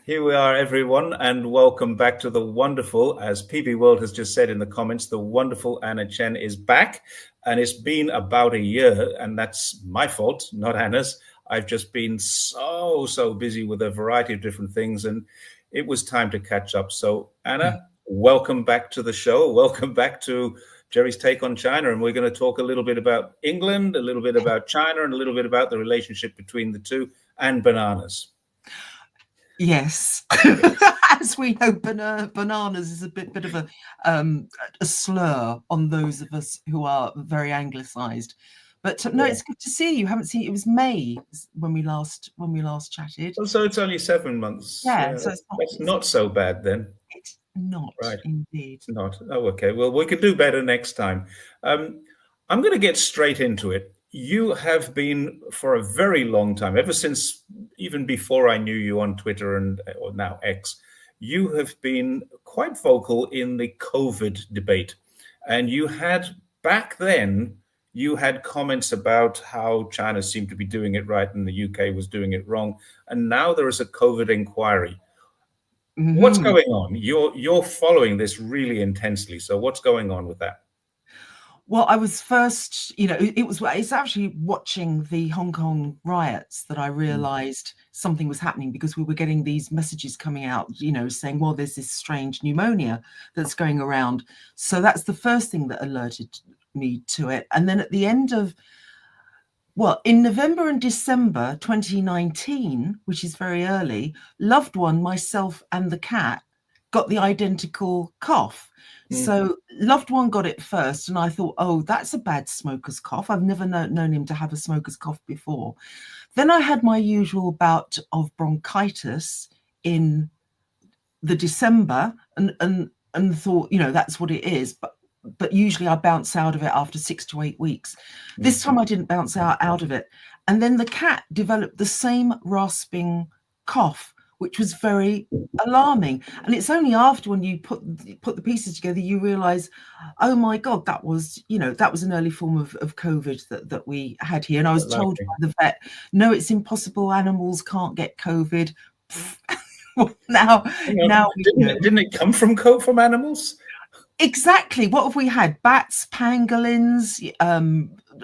Here we are, everyone, and welcome back to the wonderful, as PB World has just said in the comments, the wonderful Anna Chen is back. And it's been about a year, and that's my fault, not Anna's. I've just been so busy with a variety of different things, and it was time to catch up. So, Anna, welcome back to the show. Welcome back to Jerry's Take on China. And we're going to talk a little bit about England, a little bit about China, and a little bit about the relationship between the two and bananas. Yes, as we know, bananas is a bit of a slur on those of us who are very anglicised. But no, Yeah. it's good to see you. Haven't seen you. It was May when we last chatted. Oh, so it's only 7 months. Yeah, Yeah, so that's not so bad then. it's not Right. indeed. It's not. Oh, okay. Well, we could do better next time. Um, I'm going to get straight into it. You have been for a very long time, ever since even before I knew you on Twitter and or now X, you have been quite vocal in the COVID debate. And you had back then, you had comments about how China seemed to be doing it right and the UK was doing it wrong. And now there is a COVID inquiry. What's Mhm. going on? You're following this really intensely. So what's going on with that? Well, I was first, it's actually watching the Hong Kong riots that I Mm. realized something was happening, because we were getting these messages coming out, saying, well, there's this strange pneumonia that's going around. So that's the first thing that alerted me to it. And then at the end of, well, in November and December 2019, which is very early, loved one, myself and the cat got the identical cough. Mm. So loved one got it first, and I thought, oh, that's a bad smoker's cough. I've never known him to have a smoker's cough before. Then I had my usual bout of bronchitis in the December, and thought, that's what it is. But usually I bounce out of it after 6 to 8 weeks. This time I didn't bounce out of it. And then the cat developed the same rasping cough, which was very alarming. And it's only after, when you put the pieces together, you realize, oh my God, that was an early form of COVID that we had here. And I was told Likely. by the vet, no, it's impossible. Animals can't get COVID. now Hang on. now we know. Didn't it come from animals? Exactly. What have we had? Bats, pangolins,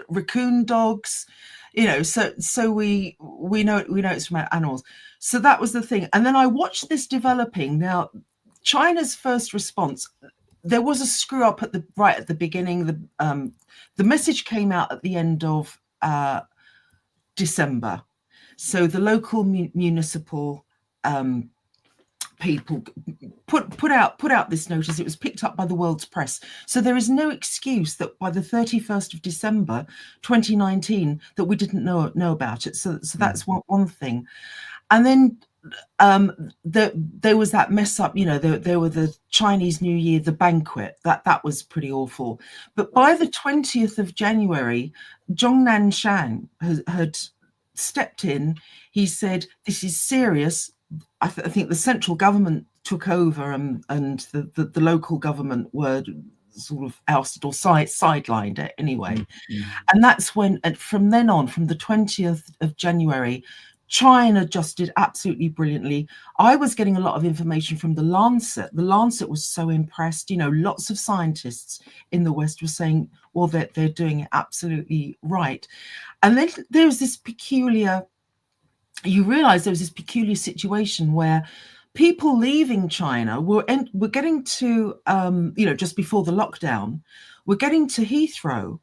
raccoon dogs. So we know it's from animals. So that was the thing. And then I watched this developing. Now, China's first response, there was a screw up at the beginning. The message came out at the end of December. So the local municipal people put out this notice. It was picked up by the world's press. So there is no excuse that by the 31st of December 2019 that we didn't know about it. So that's one thing. And then there was that mess up. There were the Chinese New Year, the banquet. That was pretty awful. But by the 20th of January, Zhongnan Shan had stepped in. He said, this is serious. I think the central government took over, and the local government were sort of ousted or sidelined it anyway. And that's when, from then on, from the 20th of January, China just did absolutely brilliantly. I was getting a lot of information from the Lancet. The Lancet was so impressed. Lots of scientists in the West were saying, well, they're doing it absolutely right. And then there was this peculiar situation where people leaving China were getting to, just before the lockdown, we're getting to Heathrow,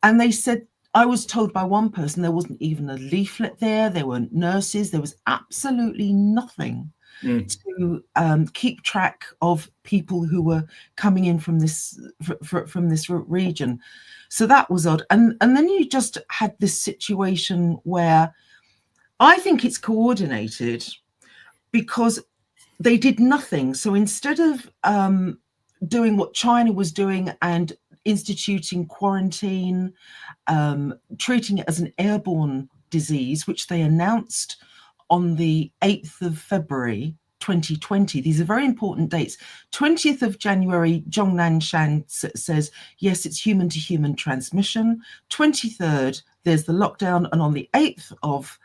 and they said, I was told by one person, there wasn't even a leaflet there. There weren't nurses. There was absolutely nothing to keep track of people who were coming in from this region. So that was odd. And then you just had this situation where I think it's coordinated, because they did nothing. So instead of doing what China was doing and instituting quarantine, treating it as an airborne disease, which they announced on the 8th of February 2020. These are very important dates. 20th of January, Zhongnan Shan says, yes, it's human to human transmission. 23rd, there's the lockdown. And on the 8th of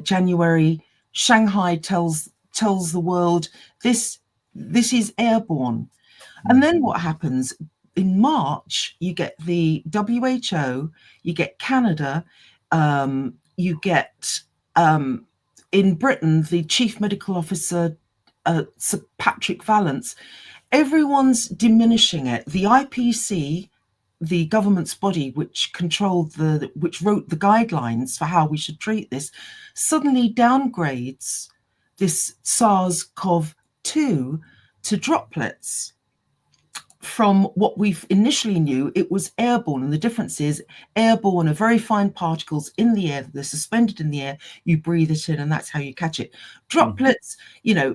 January, Shanghai tells tells the world this is airborne. And then what happens in March? You get the WHO, you get Canada, you get in Britain the Chief Medical Officer, Sir Patrick Vallance. Everyone's diminishing it. The IPC, the government's body which wrote the guidelines for how we should treat this, suddenly downgrades this SARS-CoV-2 to droplets. From what we initially knew, it was airborne, and the difference is airborne are very fine particles in the air, they're suspended in the air, you breathe it in, and that's how you catch it. Droplets,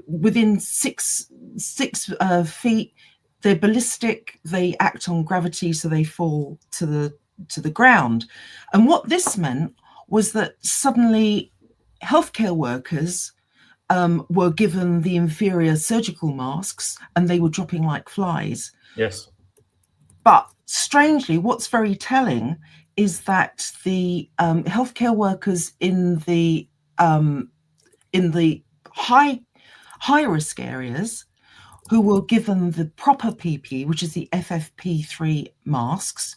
within six feet, they're ballistic, they act on gravity, so they fall to the ground. And what this meant was that suddenly healthcare workers were given the inferior surgical masks, and they were dropping like flies. Yes. But strangely, what's very telling is that the healthcare workers in the high risk areas who were given the proper PPE, which is the FFP3 masks,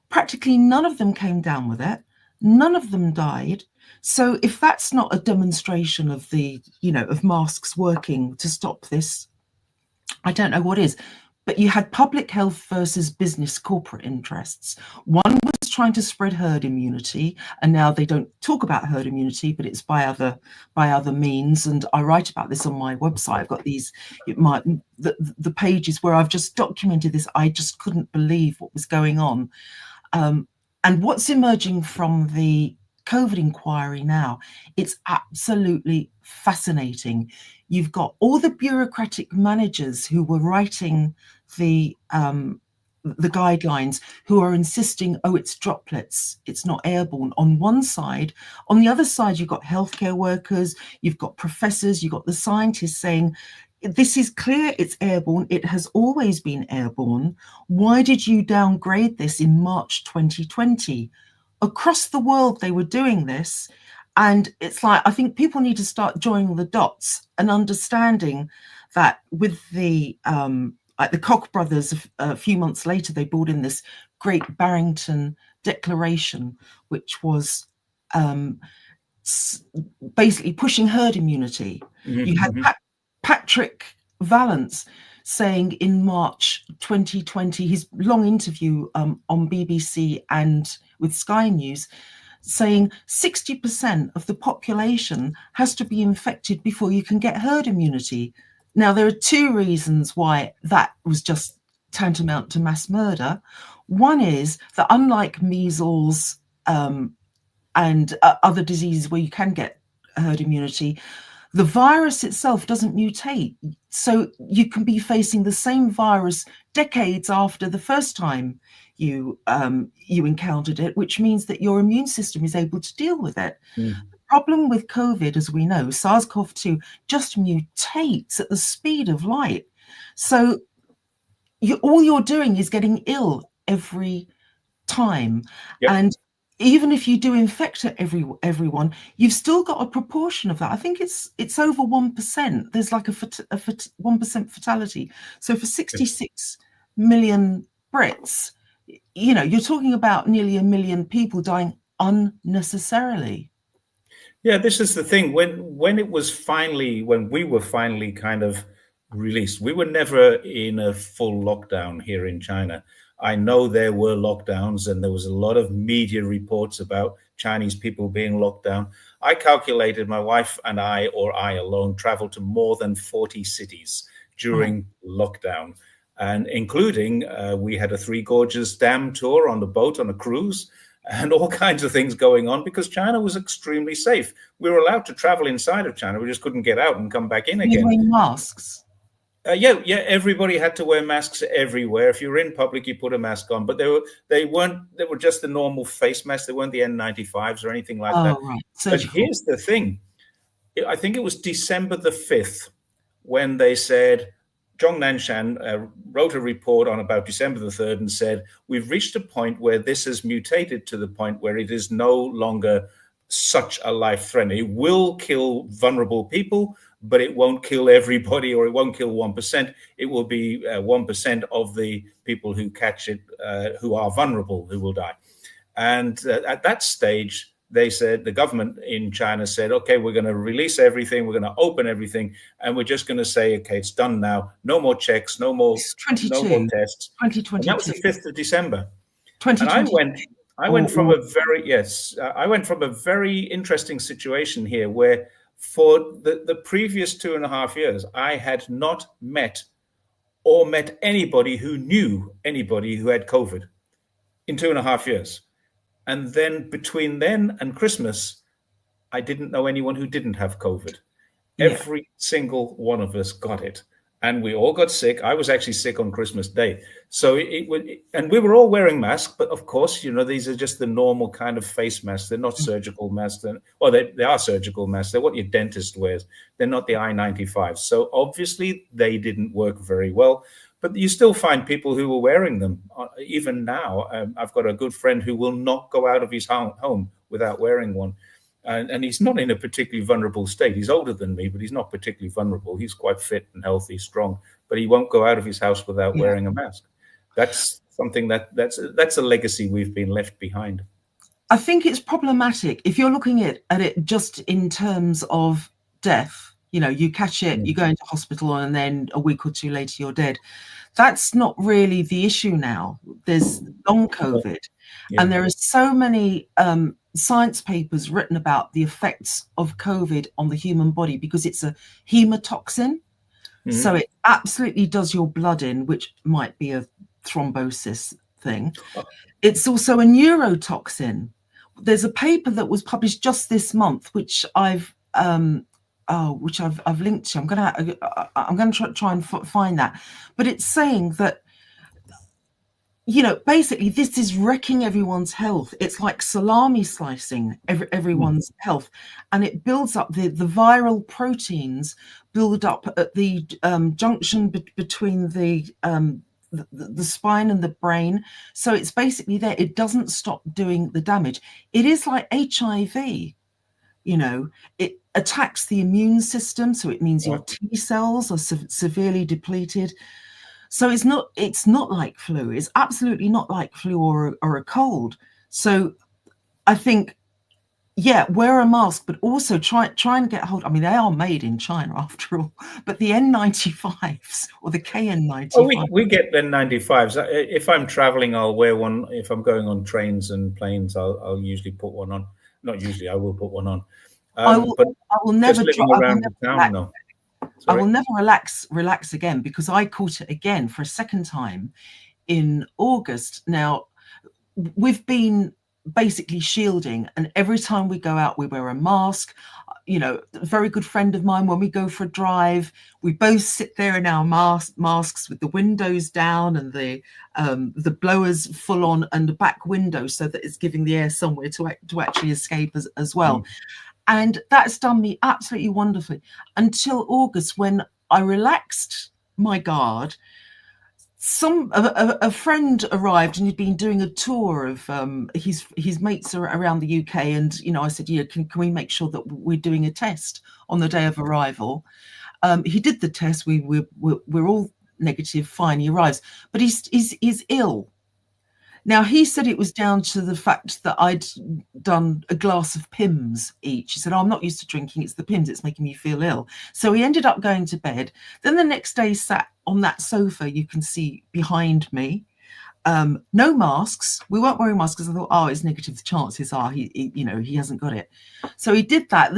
practically none of them came down with it. None of them died. So if that's not a demonstration of of masks working to stop this, I don't know what is. But you had public health versus business corporate interests. One was trying to spread herd immunity, and now they don't talk about herd immunity, but it's by other means. And I write about this on my website. I've got the pages where I've just documented this. I just couldn't believe what was going on. And what's emerging from the COVID inquiry now, it's absolutely fascinating. You've got all the bureaucratic managers who were writing the guidelines, who are insisting, oh, it's droplets, it's not airborne, on one side. On the other side, you've got healthcare workers, you've got professors, you've got the scientists saying, this is clear, it's airborne, it has always been airborne. Why did you downgrade this in March 2020? Across the world, they were doing this. And it's like, I think people need to start joining the dots and understanding that with the Koch brothers, a few months later, they brought in this Great Barrington Declaration, which was basically pushing herd immunity. You had Patrick Vallance saying in March 2020, his long interview on BBC and with Sky News, saying 60% of the population has to be infected before you can get herd immunity. Now, there are two reasons why that was just tantamount to mass murder. One is that unlike measles and other diseases where you can get herd immunity, the virus itself doesn't mutate. So you can be facing the same virus decades after the first time you encountered it, which means that your immune system is able to deal with it. The problem with COVID, as we know, SARS-CoV-2 just mutates at the speed of light. So all you're doing is getting ill every time. Yep. And even if you do infect everyone, you've still got a proportion of that. I think it's over 1%. There's like a 1% fatality. So for 66 million Brits, you're talking about nearly 1 million people dying unnecessarily. Yeah, this is the thing. When we were finally kind of released, we were never in a full lockdown here in China. I know there were lockdowns, and there was a lot of media reports about Chinese people being locked down. I calculated my wife and I, or I alone, traveled to more than 40 cities during lockdown, and including we had a Three Gorges Dam tour on the boat on a cruise, and all kinds of things going on because China was extremely safe. We were allowed to travel inside of China. We just couldn't get out and come back in again. Wearing masks. Yeah, everybody had to wear masks everywhere. If you were in public, you put a mask on, but they were just the normal face masks. They weren't the N95s or anything like that. Right. But here's the thing. I think it was December the 5th when they said, Zhong Nanshan wrote a report on about December the 3rd and said, we've reached a point where this has mutated to the point where it is no longer such a life threat. It will kill vulnerable people, but it won't kill everybody, or it won't kill 1%. It will be 1% of the people who catch it who are vulnerable, who will die. And at that stage, they said, the government in China said, okay, we're going to release everything, we're going to open everything, and we're just going to say, okay, it's done now. No more checks, no more, It's no more 22, tests. And that was 2022, the 5th of December. And 2020. I went from Or a very, yes, I went from a very interesting situation here where for the previous 2.5 years, I had not met or met anybody who knew anybody who had COVID in 2.5 years. And then between then and Christmas, I didn't know anyone who didn't have COVID. yeah, Every single one of us got it. And we all got sick. I was actually sick on Christmas Day. So and we were all wearing masks, but of course, these are just the normal kind of face masks. They're not surgical masks. Well, they are surgical masks. They're what your dentist wears. They're not the I-95. So obviously they didn't work very well, but you still find people who are wearing them. Even now, I've got a good friend who will not go out of his home without wearing one. And he's not in a particularly vulnerable state. He's older than me, but he's not particularly vulnerable. He's quite fit and healthy, strong, but he won't go out of his house without yeah. wearing a mask. That's something that's a legacy we've been left behind. I think it's problematic if you're looking at it just in terms of death. You catch it, you go into hospital, and then a week or two later you're dead. That's not really the issue now. There's long COVID, and there are so many science papers written about the effects of COVID on the human body because it's a hemotoxin. So it absolutely does your blood in, which might be a thrombosis thing. It's also a neurotoxin. There's a paper that was published just this month, which I've linked to. I'm gonna try and find that, but it's saying that basically this is wrecking everyone's health. It's like salami slicing everyone's health, and it builds up the viral proteins build up at the junction between the spine and the brain. So it's basically there. It doesn't stop doing the damage. It is like HIV. It attacks the immune system, so it means your T cells are severely depleted. So it's not like flu. It's absolutely not like flu or a cold. So I think, wear a mask, but also try and get hold. I mean, they are made in China after all, but the N95s or the KN95. Oh, we get N95s. If I'm traveling, I'll wear one. If I'm going on trains and planes, I'll usually put one on. Not usually, I will put one on. I will never just living around the town, no. I will never relax again, because I caught it again for a second time in August. Now, we've been basically shielding, and every time we go out, we wear a mask. A very good friend of mine, when we go for a drive, we both sit there in our masks with the windows down and the blowers full on and the back window, so that it's giving the air somewhere to actually escape as well. And that's done me absolutely wonderfully until August, when I relaxed my guard. A friend arrived, and he'd been doing a tour of his mates around the UK, and I said, can we make sure that we're doing a test on the day of arrival? He did the test. We're all negative. Fine. He arrives, but he's ill. Now, he said it was down to the fact that I'd done a glass of Pimm's each. He said, I'm not used to drinking. It's the Pimm's. It's making me feel ill. So he ended up going to bed. Then the next day, sat on that sofa you can see behind me. No masks. We weren't wearing masks because I thought, it's negative. The chances are he hasn't got it. So he did that,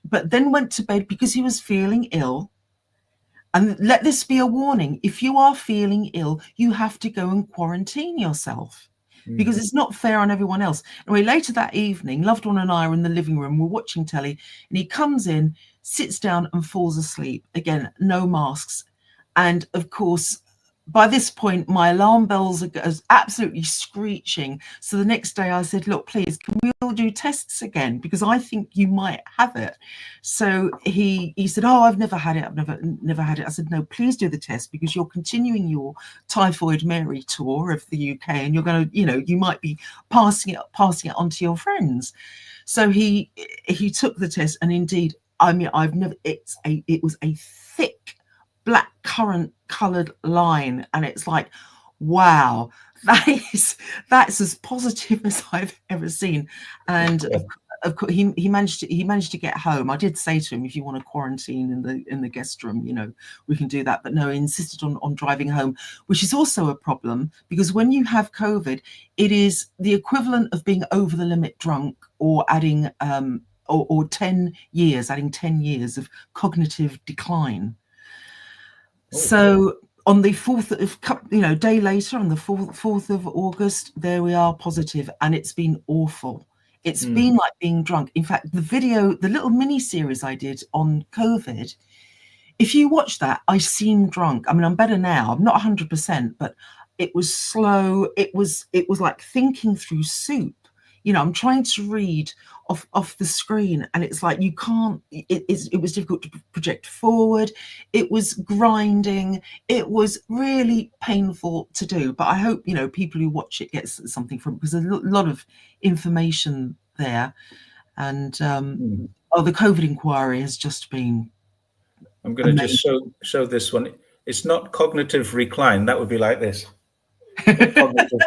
but then went to bed because he was feeling ill. And let this be a warning. If you are feeling ill, you have to go and quarantine yourself, because it's not fair on everyone else. Anyway, later that evening, loved one and I are in the living room. We're watching telly, and he comes in, sits down and falls asleep. Again, no masks. And of course, by this point, my alarm bells are absolutely screeching. So the next day I said, look, please, can we all do tests again? Because I think you might have it. So he said, I've never had it. I've never had it. I said, no, please do the test, because you're continuing your Typhoid Mary tour of the UK, and you're going to, you might be passing it on to your friends. So he took the test, and indeed, I mean, I've never. It was a thick black currant coloured line, and it's like, wow, that's as positive as I've ever seen. And of course, he managed to get home. I did say to him, if you want to quarantine in the guest room, we can do that. But no, he insisted on driving home, which is also a problem, because when you have COVID, it is the equivalent of being over the limit drunk, or adding or 10 years, adding 10 years of cognitive decline. So on the 4th of, day later, on the 4th of August, there we are, positive, and it's been awful. It's been like being drunk. In fact, the little mini series I did on COVID, if you watch that, I seem drunk. I mean, I'm better now. I'm not 100%, but it was slow. It was like thinking through soup. I'm trying to read off the screen, and it's like you can't. It was difficult to project forward. It was grinding. It was really painful to do. But I hope people who watch it get something from it, because there's a lot of information there. And the COVID inquiry has just been. I'm going to just show this one. It's not cognitive recline. That would be like this. Cognitive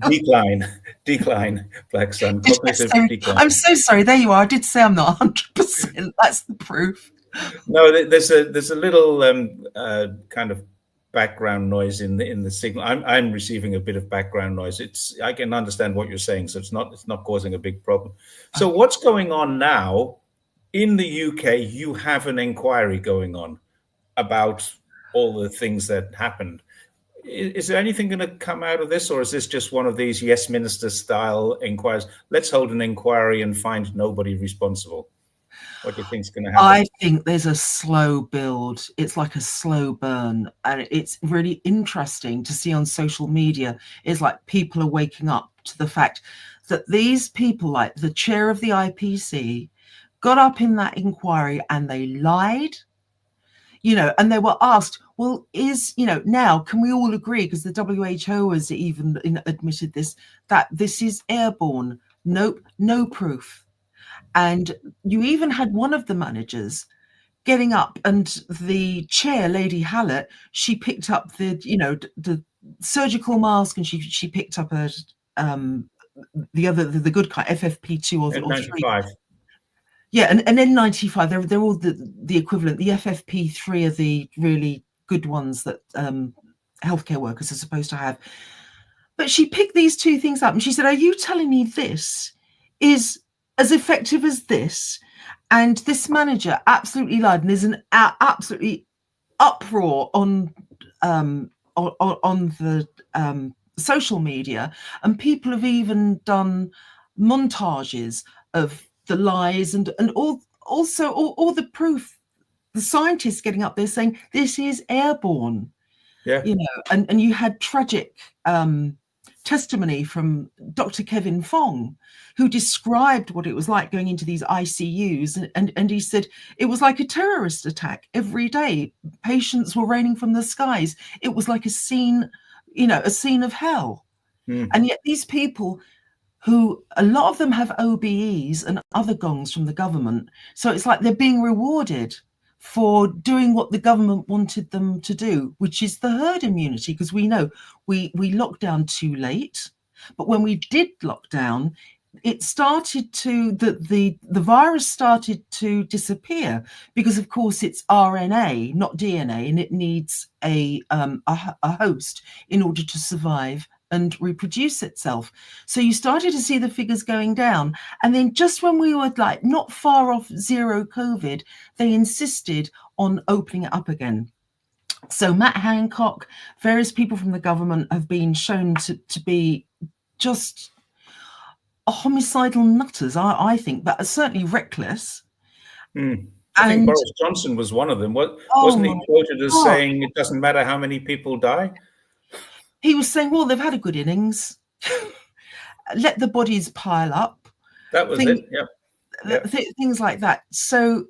decline, Black Sun. Cognitive decline. I'm so sorry. There you are. I did say I'm not 100%. That's the proof. No, there's a little kind of background noise in the signal. I'm receiving a bit of background noise. I can understand what you're saying, so it's not causing a big problem. So what's going on now in the UK? You have an inquiry going on about all the things that happened. Is there anything going to come out of this, or is this just one of these yes minister style inquiries? Let's hold an inquiry and find nobody responsible. What do you think is going to happen? I think there's a slow build. It's like a slow burn, and it's really interesting to see on social media. It's like people are waking up to the fact that these people, like the chair of the IPC, got up in that inquiry and they lied. And they were asked, well, now can we all agree, because the WHO has even admitted this, that this is airborne? Nope, no proof. And you even had one of the managers getting up, and the chair, Lady Hallett, she picked up the surgical mask, and she picked up the good kind, FFP2 or 95. Yeah, and N95, they're all the equivalent. The FFP3 are the really good ones that healthcare workers are supposed to have. But she picked these two things up, and she said, are you telling me this is as effective as this? And this manager absolutely lied, and there's an absolutely uproar on the social media, and people have even done montages of the lies and all the proof. The scientists getting up there saying this is airborne. Yeah. And you had tragic testimony from Dr. Kevin Fong, who described what it was like going into these ICUs, and he said it was like a terrorist attack every day. Patients were raining from the skies. It was like a scene of hell. And yet these people, who a lot of them have OBEs and other gongs from the government, so it's like they're being rewarded for doing what the government wanted them to do, which is the herd immunity, because we know we locked down too late. But when we did lock down, it started to the virus started to disappear, because of course it's RNA, not DNA, and it needs a host in order to survive and reproduce itself. So you started to see the figures going down, and then just when we were like not far off zero COVID, they insisted on opening it up again. So Matt Hancock, various people from the government have been shown to be just homicidal nutters, I think, but certainly reckless. I think Boris Johnson was one of them. Wasn't he quoted as saying it doesn't matter how many people die? He was saying, well, they've had a good innings. Let the bodies pile up. That was it. Yeah. Things like that. So,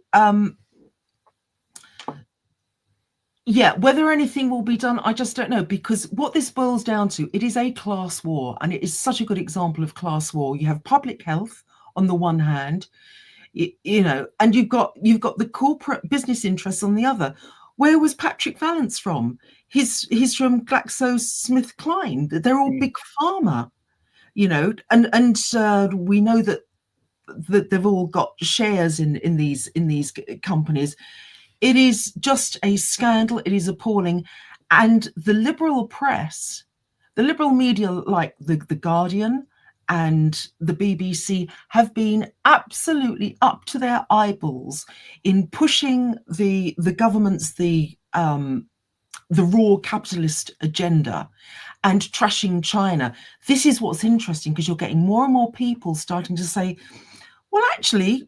whether anything will be done, I just don't know, because what this boils down to, it is a class war, and it is such a good example of class war. You have public health on the one hand, And you've got the corporate business interests on the other. Where was Patrick Vallance from? He's from GlaxoSmithKline. They're all big pharma, and we know that they've all got shares in these companies. It is just a scandal. It is appalling. And the liberal press, the liberal media like the Guardian and the BBC have been absolutely up to their eyeballs in pushing the government's the raw capitalist agenda and trashing China. This is what's interesting, because you're getting more and more people starting to say, well, actually,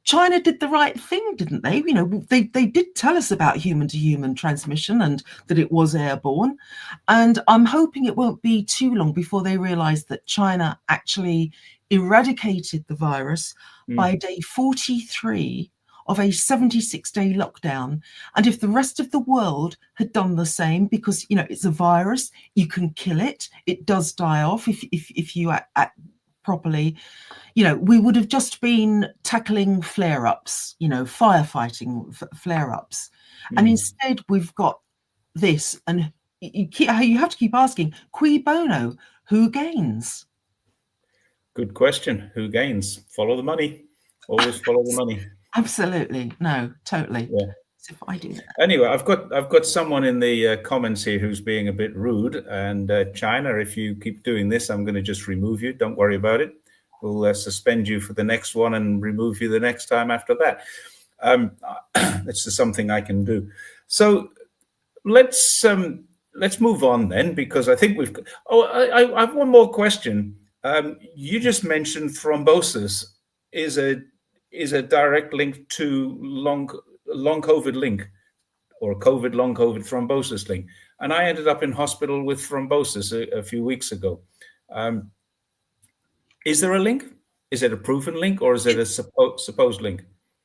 China did the right thing, didn't they? They did tell us about human-to-human transmission and that it was airborne. And I'm hoping it won't be too long before they realize that China actually eradicated the virus by day 43 of a 76-day lockdown. And if the rest of the world had done the same, because, it's a virus, you can kill it. It does die off if you act properly. We would have just been tackling flare-ups, firefighting flare-ups. And instead we've got this, and you have to keep asking, cui bono, who gains? Good question. Who gains? Follow the money. Always follow the money. Absolutely. No, totally. Yeah. So if I do that. Anyway, I've got someone in the comments here who's being a bit rude. And China, if you keep doing this, I'm going to just remove you. Don't worry about it. We'll suspend you for the next one and remove you the next time after that. That's just something I can do. So let's move on then, because I think we've. I have one more question. You just mentioned thrombosis is a direct link to long COVID link, or COVID long COVID thrombosis link, and I ended up in hospital with thrombosis a few weeks ago. Is there a link? Is it a proven link, or is it a supposed link?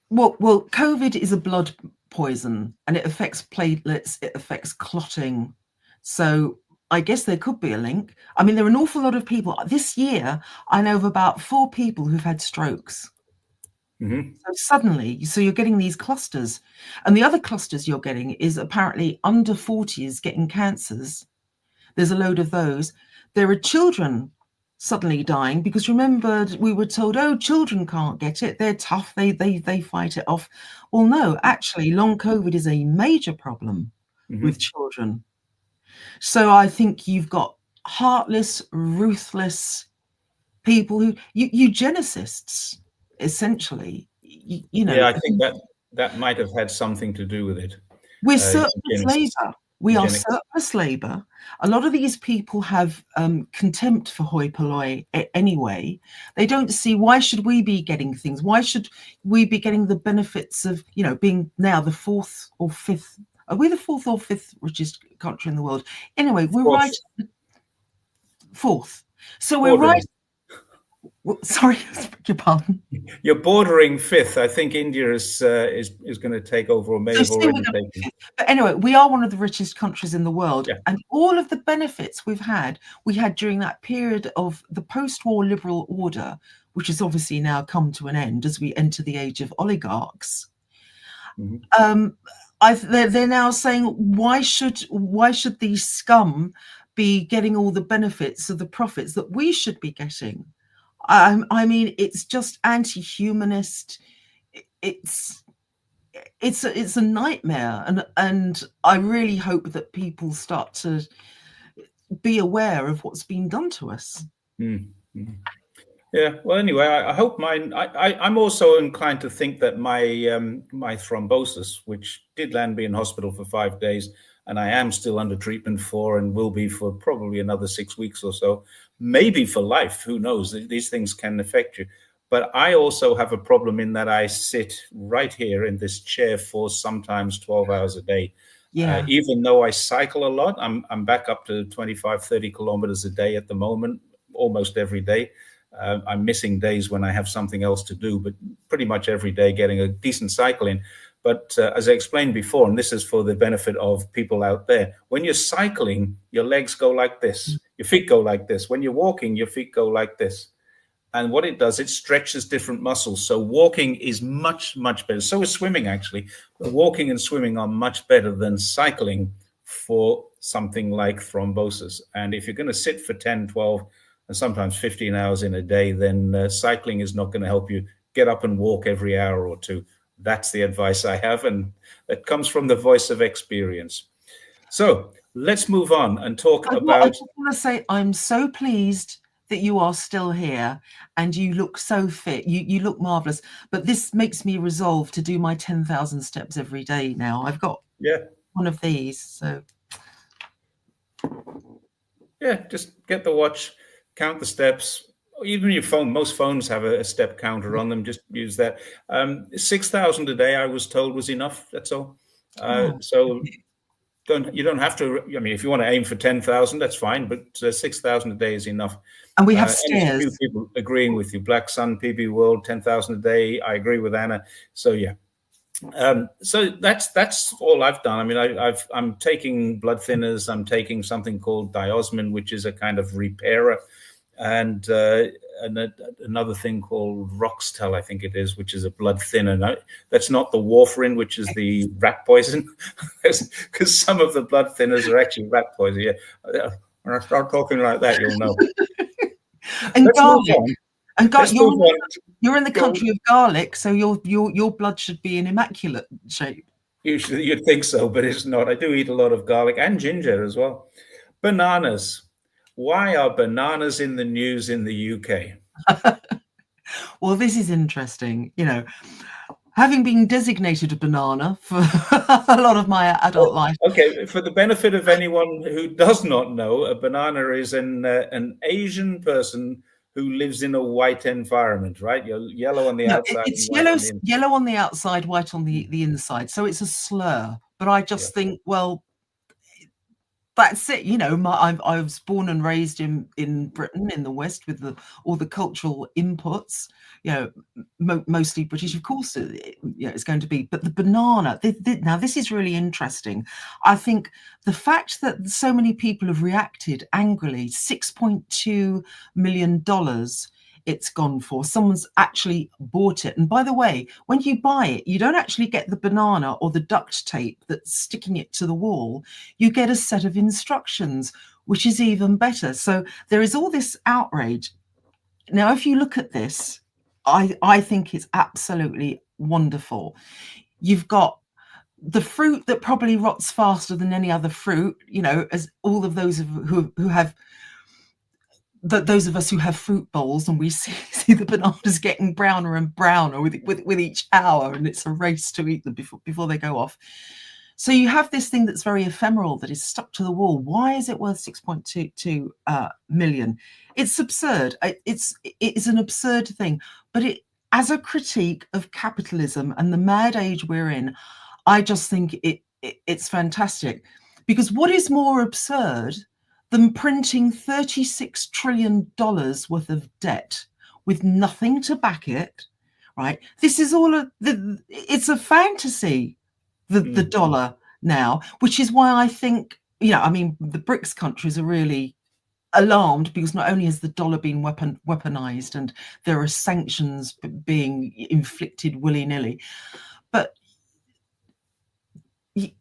Well, COVID is a blood poison, and it affects platelets, it affects clotting. So I guess there could be a link. I mean, there are an awful lot of people. This year, I know of about 4 people who've had strokes. So suddenly, you're getting these clusters. And the other clusters you're getting is apparently under 40s getting cancers. There's a load of those. There are children suddenly dying, because remember, we were told, oh, children can't get it, they're tough, they fight it off. Well, no, actually, long COVID is a major problem with children. So I think you've got heartless, ruthless people who eugenicists, essentially. Yeah, I think that might have had something to do with it. We're surplus labor. We are surplus labor. A lot of these people have contempt for hoi polloi anyway. They don't see, why should we be getting things? Why should we be getting the benefits of, being now the 4th or 5th? Are we the 4th or 5th richest country in the world? Anyway, we're right. 4th. So we're right. Sorry, beg your pardon. You're bordering 5th. I think India is going to take over, or may have already taken. But anyway, we are one of the richest countries in the world, and all of the benefits we had during that period of the post-war liberal order, which has obviously now come to an end as we enter the age of oligarchs. They're now saying, why should these scum be getting all the benefits of the profits that we should be getting? I mean, it's just anti-humanist. It's a nightmare, and I really hope that people start to be aware of what's been done to us. Yeah. Well, anyway, I hope mine. I'm also inclined to think that my thrombosis, which did land me in hospital for 5 days, and I am still under treatment for, and will be for probably another 6 weeks or so, maybe for life. Who knows? These things can affect you. But I also have a problem in that I sit right here in this chair for sometimes 12 hours a day. Yeah. Even though I cycle a lot, I'm back up to 25, 30 kilometers a day at the moment, almost every day. I'm missing days when I have something else to do, but pretty much every day getting a decent cycle in. But as I explained before, and this is for the benefit of people out there, when you're cycling, your legs go like this, your feet go like this. When you're walking, your feet go like this. And what it does, it stretches different muscles. So walking is much, much better. So is swimming, actually. But walking and swimming are much better than cycling for something like thrombosis. And if you're going to sit for 10, 12, and sometimes 15 hours in a day, then cycling is not going to help you get up and walk every hour or two. That's the advice I have, and that comes from the voice of experience. So let's move on and talk I about. just want to say I'm so pleased that you are still here and you look so fit. You look marvelous. But this makes me resolve to do my 10,000 steps every day now. I've got one of these. So yeah, just get the watch, count the steps. Even your phone, most phones have a step counter on them. Just use that. 6,000 a day, I was told, was enough. That's all. So you don't have to. I mean, if you want to aim for 10,000, that's fine. But 6,000 a day is enough. And we have and there's a few stairs. people agreeing with you. Black Sun, PB World, 10,000 a day. I agree with Anna. So yeah. So that's all I've done. I mean, I'm taking blood thinners. I'm taking something called diosmin, which is a kind of repairer, and another thing called Roxtel, I think it is, which is a blood thinner. No, that's not the warfarin, which is the rat poison, because some of the blood thinners are actually rat poison. Yeah, when I start talking like that, you'll know. And Let's move on. And you're in the country of garlic, so your blood should be in immaculate shape. Usually you'd think so, but it's not. I do eat a lot of garlic and ginger as well. Bananas. Why are bananas in the news in the UK? Well, this is interesting. You know, having been designated a banana for a lot of my adult life. Okay, for the benefit of anyone who does not know, a banana is an Asian person who lives in a white environment, right? You're yellow on the outside. It's and white on the yellow on the outside, white on the inside. So it's a slur. But I just think, well, that's it. You know, I was born and raised in Britain, in the West, with all the cultural inputs. You know, mostly British, of course. It's going to be. But the banana. Now, this is really interesting. I think the fact that so many people have reacted angrily. $6.2 million. It's gone for. Someone's actually bought it. And by the way, when you buy it, you don't actually get the banana or the duct tape that's sticking it to the wall. You get a set of instructions, which is even better. So there is all this outrage. Now, if you look at this, I think it's absolutely wonderful. You've got the fruit that probably rots faster than any other fruit, you know, as all of those who have those of us who have fruit bowls, and we see the bananas getting browner and browner with each hour, and it's a race to eat them before they go off. So you have this thing that's very ephemeral that is stuck to the wall. Why is it worth 6.22 million? It's absurd. It's an absurd thing. But as a critique of capitalism and the mad age we're in, I just think it's fantastic. Because what is more absurd than printing $36 trillion worth of debt with nothing to back it, right? This is all it's a fantasy, the dollar now, which is why I think, you know, I mean, the BRICS countries are really alarmed because not only has the dollar been weaponized and there are sanctions being inflicted willy-nilly, but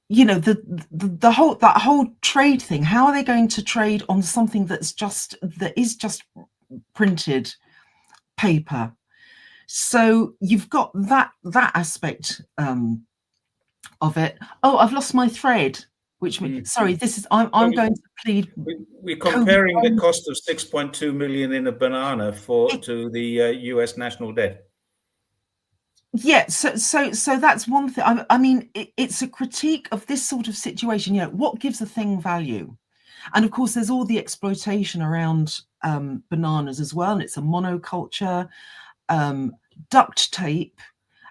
you know, that whole trade thing. How are they going to trade on something that is just printed paper? So you've got that aspect of it. Oh, I've lost my thread. Sorry, this is I'm going to plead. We're comparing the cost of 6.2 million in a banana to the US national debt. Yeah, so that's one thing. I mean, it's a critique of this sort of situation. You know, what gives a thing value? And of course, there's all the exploitation around bananas as well. And it's a monoculture, duct tape,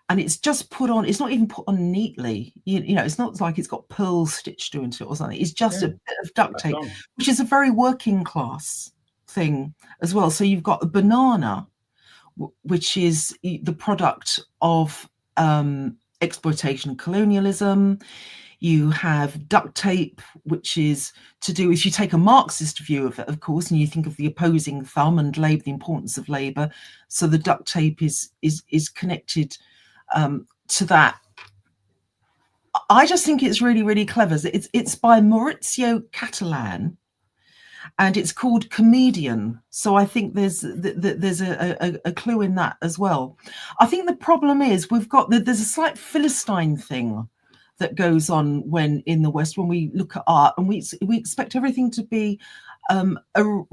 and it's just put on. It's not even put on neatly. You know, it's not like it's got pearls stitched into it or something. It's just a bit of duct tape, which is a very working class thing as well. So you've got the banana, which is the product of exploitation and colonialism. You have duct tape, which is to do, if you take a Marxist view of it, of course, and you think of the opposing thumb and labor, the importance of labor. So the duct tape is connected to that. I just think it's really, really clever. It's by Maurizio Catalan, and it's called Comedian. So I think there's a clue in that as well. I think the problem is there's a slight Philistine thing that goes on when in the West when we look at art, and we expect everything to be a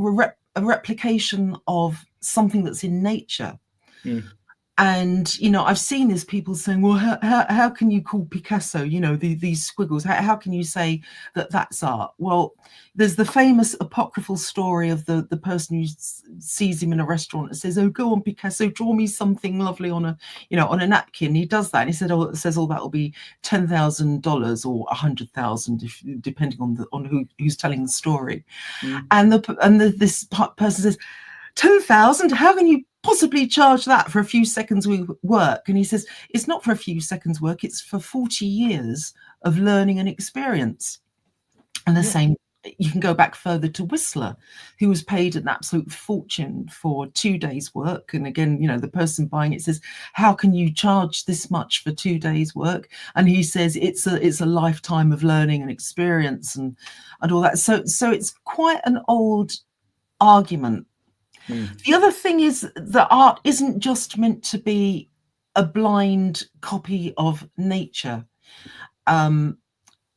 replication of something that's in nature. Mm. And I've seen this, people saying, well, how can you call Picasso, these squiggles, how can you say that that's art? Well, there's the famous apocryphal story of the person who sees him in a restaurant and says, oh, go on, Picasso, draw me something lovely on a napkin. He does that, and he said, that will be $10,000 or 100,000, if depending on who's telling the story. Mm. And this person says, 10,000, how can you possibly charge that for a few seconds work? And he says, it's not for a few seconds work, it's for 40 years of learning and experience. And the same, you can go back further to Whistler, who was paid an absolute fortune for 2 days work. And again, the person buying it says, how can you charge this much for 2 days work? And he says, it's a lifetime of learning and experience and all that. So it's quite an old argument. The other thing is that art isn't just meant to be a blind copy of nature.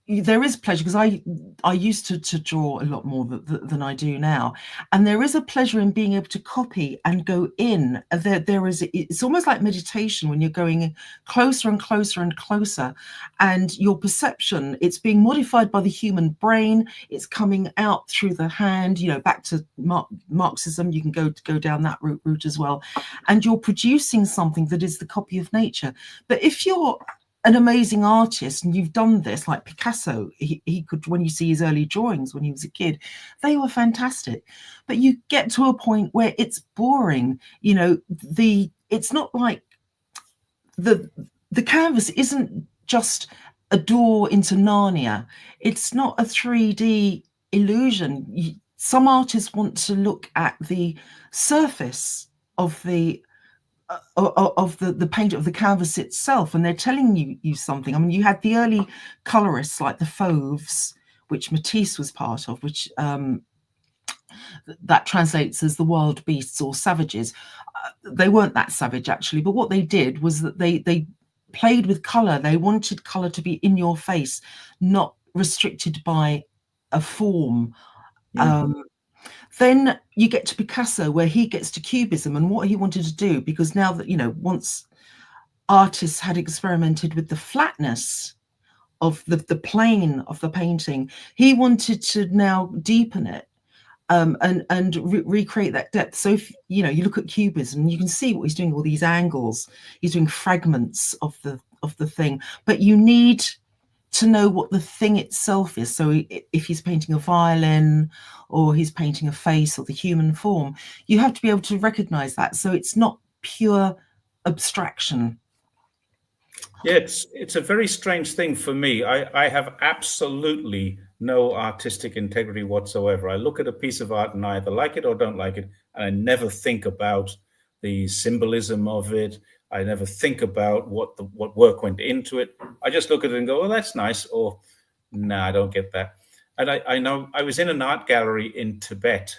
There is pleasure, because I used to draw a lot more than I do now, and there is a pleasure in being able to copy and go in. It's almost like meditation when you're going closer and closer and closer, and your perception, it's being modified by the human brain, it's coming out through the hand, back to Marxism, you can go down that route as well, and you're producing something that is the copy of nature. But if you're an amazing artist and you've done this, like Picasso, he could, when you see his early drawings when he was a kid, they were fantastic, but you get to a point where it's boring. It's not like the canvas isn't just a door into Narnia. It's not a 3D illusion. Some artists want to look at the surface of the paint of the canvas itself, and they're telling you something. I mean, you had the early colorists like the Fauves, which Matisse was part of, which that translates as the wild beasts or savages. They weren't that savage actually, but what they did was that they played with color. They wanted color to be in your face, not restricted by a form. Then you get to Picasso, where he gets to Cubism and what he wanted to do, because now that, once artists had experimented with the flatness of the plane of the painting, he wanted to now deepen it and recreate that depth. So if you look at Cubism, you can see what he's doing, all these angles. He's doing fragments of the thing, but you need to know what the thing itself is. So if he's painting a violin or he's painting a face or the human form, you have to be able to recognize that. So it's not pure abstraction. Yeah, it's a very strange thing for me. I have absolutely no artistic integrity whatsoever. I look at a piece of art and I either like it or don't like it, and I never think about the symbolism of it. I never think about what work went into it. I just look at it and go, "Oh, that's nice," or "Nah, I don't get that." And I know I was in an art gallery in Tibet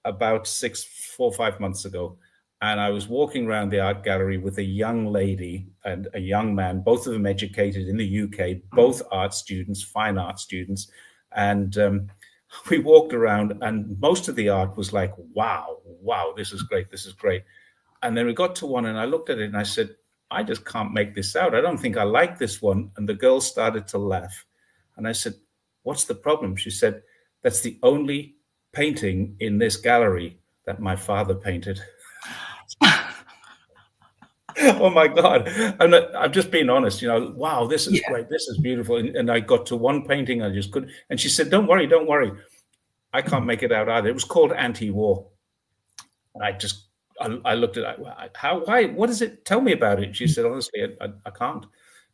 about 4 or 5 months ago, and I was walking around the art gallery with a young lady and a young man, both of them educated in the UK, both art students, fine art students. And we walked around, and most of the art was like, wow, this is great, this is great. And then we got to one, and I looked at it, and I said, I just can't make this out. I don't think I like this one. And the girl started to laugh. And I said, what's the problem? She said, that's the only painting in this gallery that my father painted. Oh my God. And I'm just being honest, wow, this is great. This is beautiful. And I got to one painting, I just couldn't. And she said, don't worry. I can't make it out either. It was called Anti-War. And I looked at it, why, what is it? Tell me about it. She said, honestly, I can't.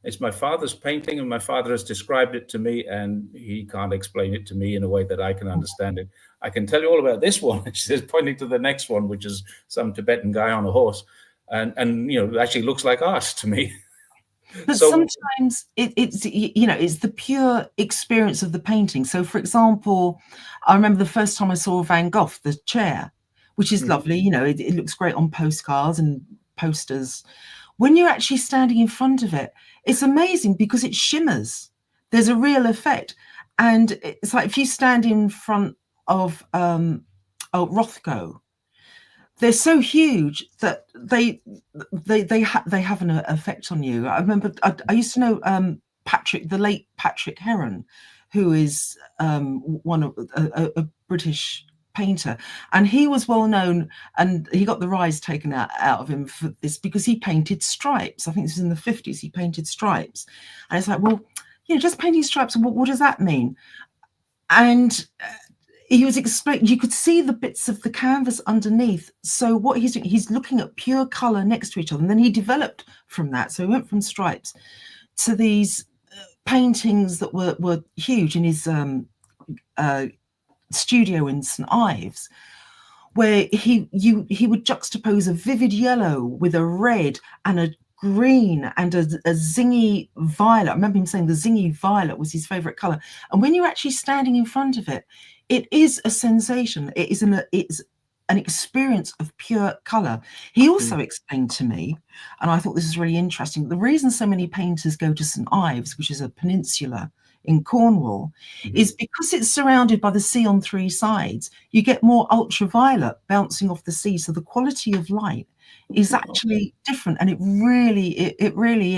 It's my father's painting, and my father has described it to me, and he can't explain it to me in a way that I can understand it. I can tell you all about this one. She says, pointing to the next one, which is some Tibetan guy on a horse, and you know, it actually looks like art to me. But So, sometimes it's it's the pure experience of the painting. So, for example, I remember the first time I saw Van Gogh, the chair, which is mhm, lovely. It looks great on postcards and posters. When you're actually standing in front of it, it's amazing because it shimmers. There's a real effect, and it's like if you stand in front of Rothko, they're so huge that they have an effect on you. I remember I used to know Patrick, the late Patrick Heron, who is one of a British painter, and he was well known, and he got the rise taken out of him for this because he painted stripes. I think this was in the 50s. He painted stripes, and it's like, well, just painting stripes. What does that mean? And he was explaining, you could see the bits of the canvas underneath. So what he's doing, he's looking at pure color next to each other, and then he developed from that. So he went from stripes to these paintings that were huge in his studio in St Ives, where he would juxtapose a vivid yellow with a red and a green and a zingy violet. I remember him saying the zingy violet was his favorite color. And when you're actually standing in front of it, it is a sensation. It's an experience of pure color. He also explained to me, and I thought this is really interesting, the reason so many painters go to St Ives, which is a peninsula in Cornwall, is because it's surrounded by the sea on three sides. You get more ultraviolet bouncing off the sea, so the quality of light is actually different, and it really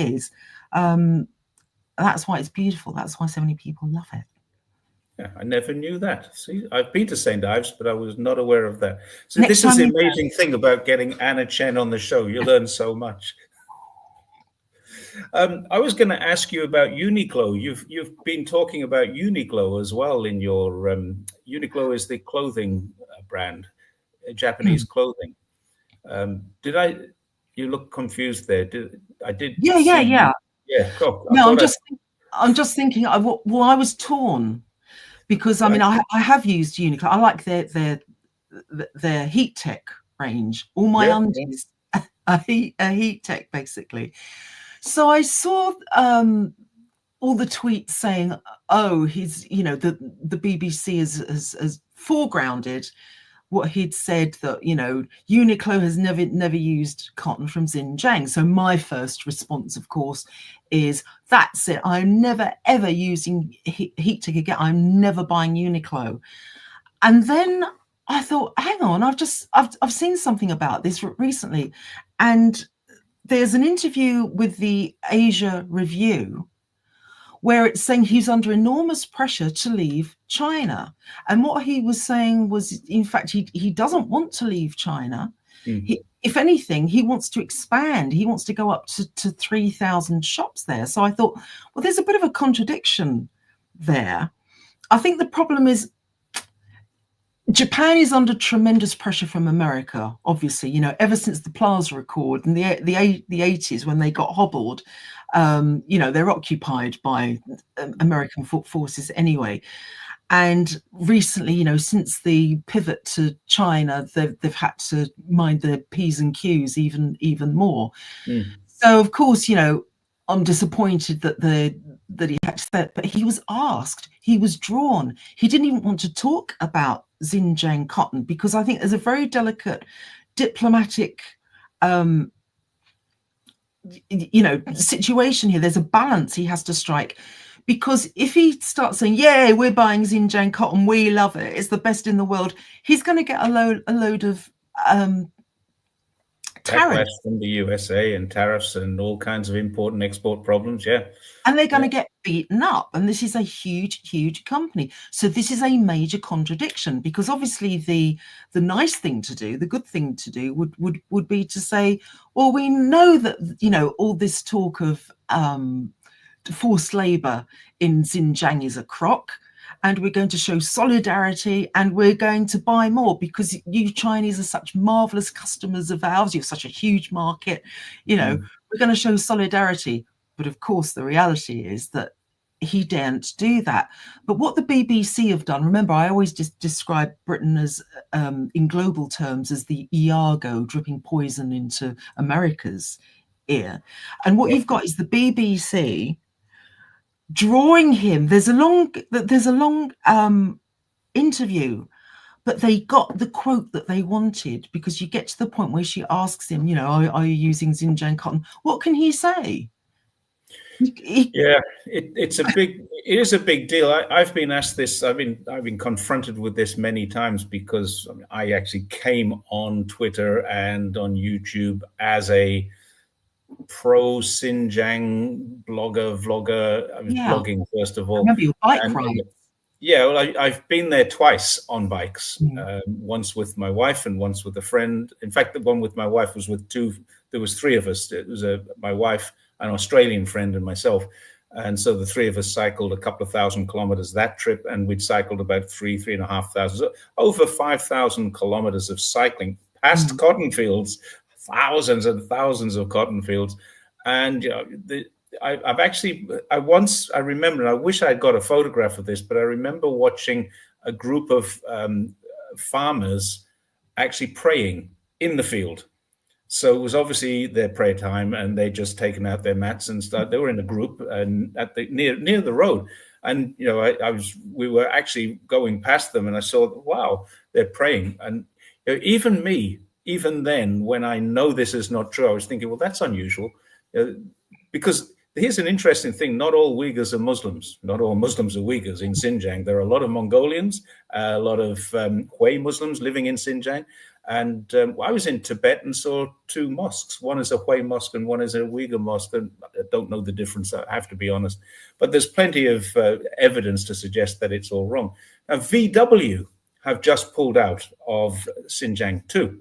is. That's why it's beautiful. That's why so many people love it. yeah, I never knew that. See, I've been to St. Ives, but I was not aware of that. So Next this is time the you amazing thing about getting Anna Chen on the show. You learn so much. I was going to ask you about Uniqlo. You've been talking about Uniqlo as well in your Uniqlo is the clothing brand, Japanese clothing. Did I? You look confused there. I did see? yeah. Yeah, cool. I No, thought I'm just thinking. I was torn because I right. mean I have used Uniqlo. I like their heat tech range. All my Yeah, yeah. undies are heat tech basically. So I saw all the tweets saying, "Oh, he's the BBC has foregrounded what he'd said that Uniqlo has never used cotton from Xinjiang." So my first response, of course, is that's it. I'm never ever using heat tech again. I'm never buying Uniqlo. And then I thought, hang on, I've seen something about this recently, and there's an interview with the Asia Review where it's saying he's under enormous pressure to leave China. And what he was saying was, in fact, he doesn't want to leave China. Mm. If anything, he wants to expand. He wants to go up to 3,000 shops there. So I thought, well, there's a bit of a contradiction there. I think the problem is Japan is under tremendous pressure from America, obviously, ever since the Plaza Accord in the 80s when they got hobbled. They're occupied by American forces anyway. And recently, since the pivot to China, they've had to mind their P's and Q's even more. Mm. So, of course, I'm disappointed that he had to say it, but he was asked, he was drawn. He didn't even want to talk about Xinjiang cotton because I think there's a very delicate diplomatic situation here. There's a balance he has to strike, because if he starts saying, yeah, we're buying Xinjiang cotton, we love it, it's the best in the world, he's going to get a load of Backlash tariffs, from the USA and tariffs and all kinds of import and export problems. Yeah, and they're going yeah. to get beaten up. And this is a huge company. So this is a major contradiction, because obviously the nice thing to do, the good thing to do would be to say, well, we know that, all this talk of forced labor in Xinjiang is a crock, and we're going to show solidarity, and we're going to buy more because you Chinese are such marvelous customers of ours. You're such a huge market. We're going to show solidarity. But of course, the reality is that he daren't do that. But what the BBC have done, remember, I always just describe Britain as, in global terms, as the Iago dripping poison into America's ear. And what you've got is the BBC drawing him. There's a long interview, but they got the quote that they wanted, because you get to the point where she asks him, are you using Xinjiang cotton? What can he say? Yeah, it is a big deal. I've been asked this. I've been confronted with this many times, because I actually came on Twitter and on YouTube as a pro Xinjiang vlogger. I was blogging first of I all. remember your bike And ride. yeah, well, I've been there twice on bikes. Once with my wife and once with a friend. In fact, the one with my wife was with two. There was three of us. It was my wife, an Australian friend, and myself. And so the three of us cycled a couple of thousand kilometers that trip, and we'd cycled about 3,500, so over 5,000 kilometers of cycling past cotton fields, thousands and thousands of cotton fields. And I remember, and I wish I'd got a photograph of this, but I remember watching a group of farmers actually praying in the field. So it was obviously their prayer time, and they just taken out their mats and started. They were in a group and at the near the road, and we were actually going past them, and I saw, wow, they're praying. And even then, when I know this is not true, I was thinking, well, that's unusual, because here's an interesting thing: not all Uyghurs are Muslims. Not all Muslims are Uyghurs in Xinjiang. There are a lot of Mongolians, a lot of Hui Muslims living in Xinjiang. And I was in Tibet and saw two mosques. One is a Hui mosque and one is a Uyghur mosque. And I don't know the difference, I have to be honest. But there's plenty of evidence to suggest that it's all wrong. Now, VW have just pulled out of Xinjiang too.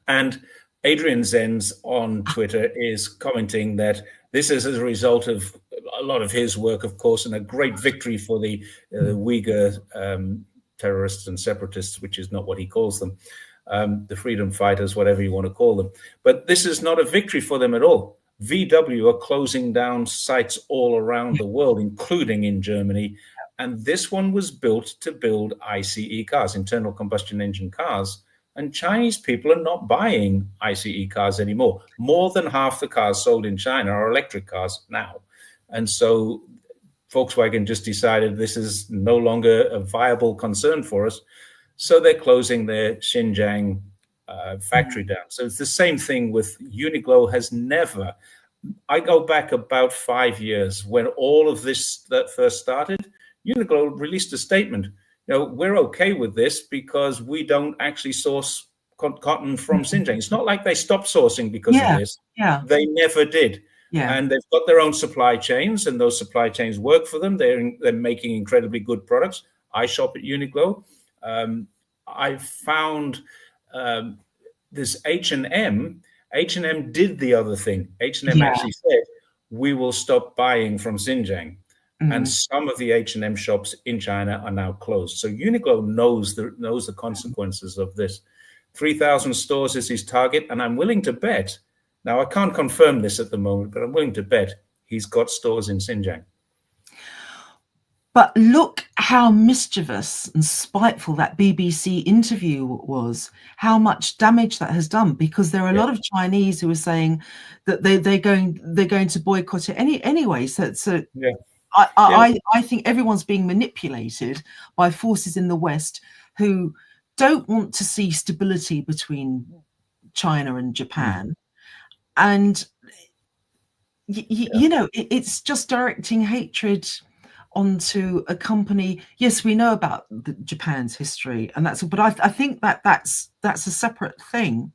And Adrian Zenz on Twitter is commenting that this is as a result of a lot of his work, of course, and a great victory for the Uyghur terrorists and separatists, which is not what he calls them. The freedom fighters, whatever you want to call them. But this is not a victory for them at all. VW are closing down sites all around the world, including in Germany. And this one was built to build ICE cars, internal combustion engine cars. And Chinese people are not buying ICE cars anymore. More than half the cars sold in China are electric cars now. And so Volkswagen just decided this is no longer a viable concern for us. So they're closing their Xinjiang factory down. So it's the same thing with Uniqlo. Has never. I go back about 5 years when all of this that first started. Uniqlo released a statement. We're okay with this because we don't actually source cotton from Xinjiang. It's not like they stopped sourcing because of this. Yeah. They never did. Yeah. And they've got their own supply chains, and those supply chains work for them. They're making incredibly good products. I shop at Uniqlo. I found this H&M. H&M did the other thing. H&M actually said, we will stop buying from Xinjiang. And some of the H&M shops in China are now closed. So Uniqlo knows the consequences of this. 3,000 stores is his target. And I'm willing to bet, now I can't confirm this at the moment, but I'm willing to bet he's got stores in Xinjiang. But look how mischievous and spiteful that BBC interview was, how much damage that has done, because there are a lot of Chinese who are saying that they're going to boycott it anyway. So I think everyone's being manipulated by forces in the West who don't want to see stability between China and Japan. And, it's just directing hatred onto a company. Yes, we know about Japan's history, and but I think that's a separate thing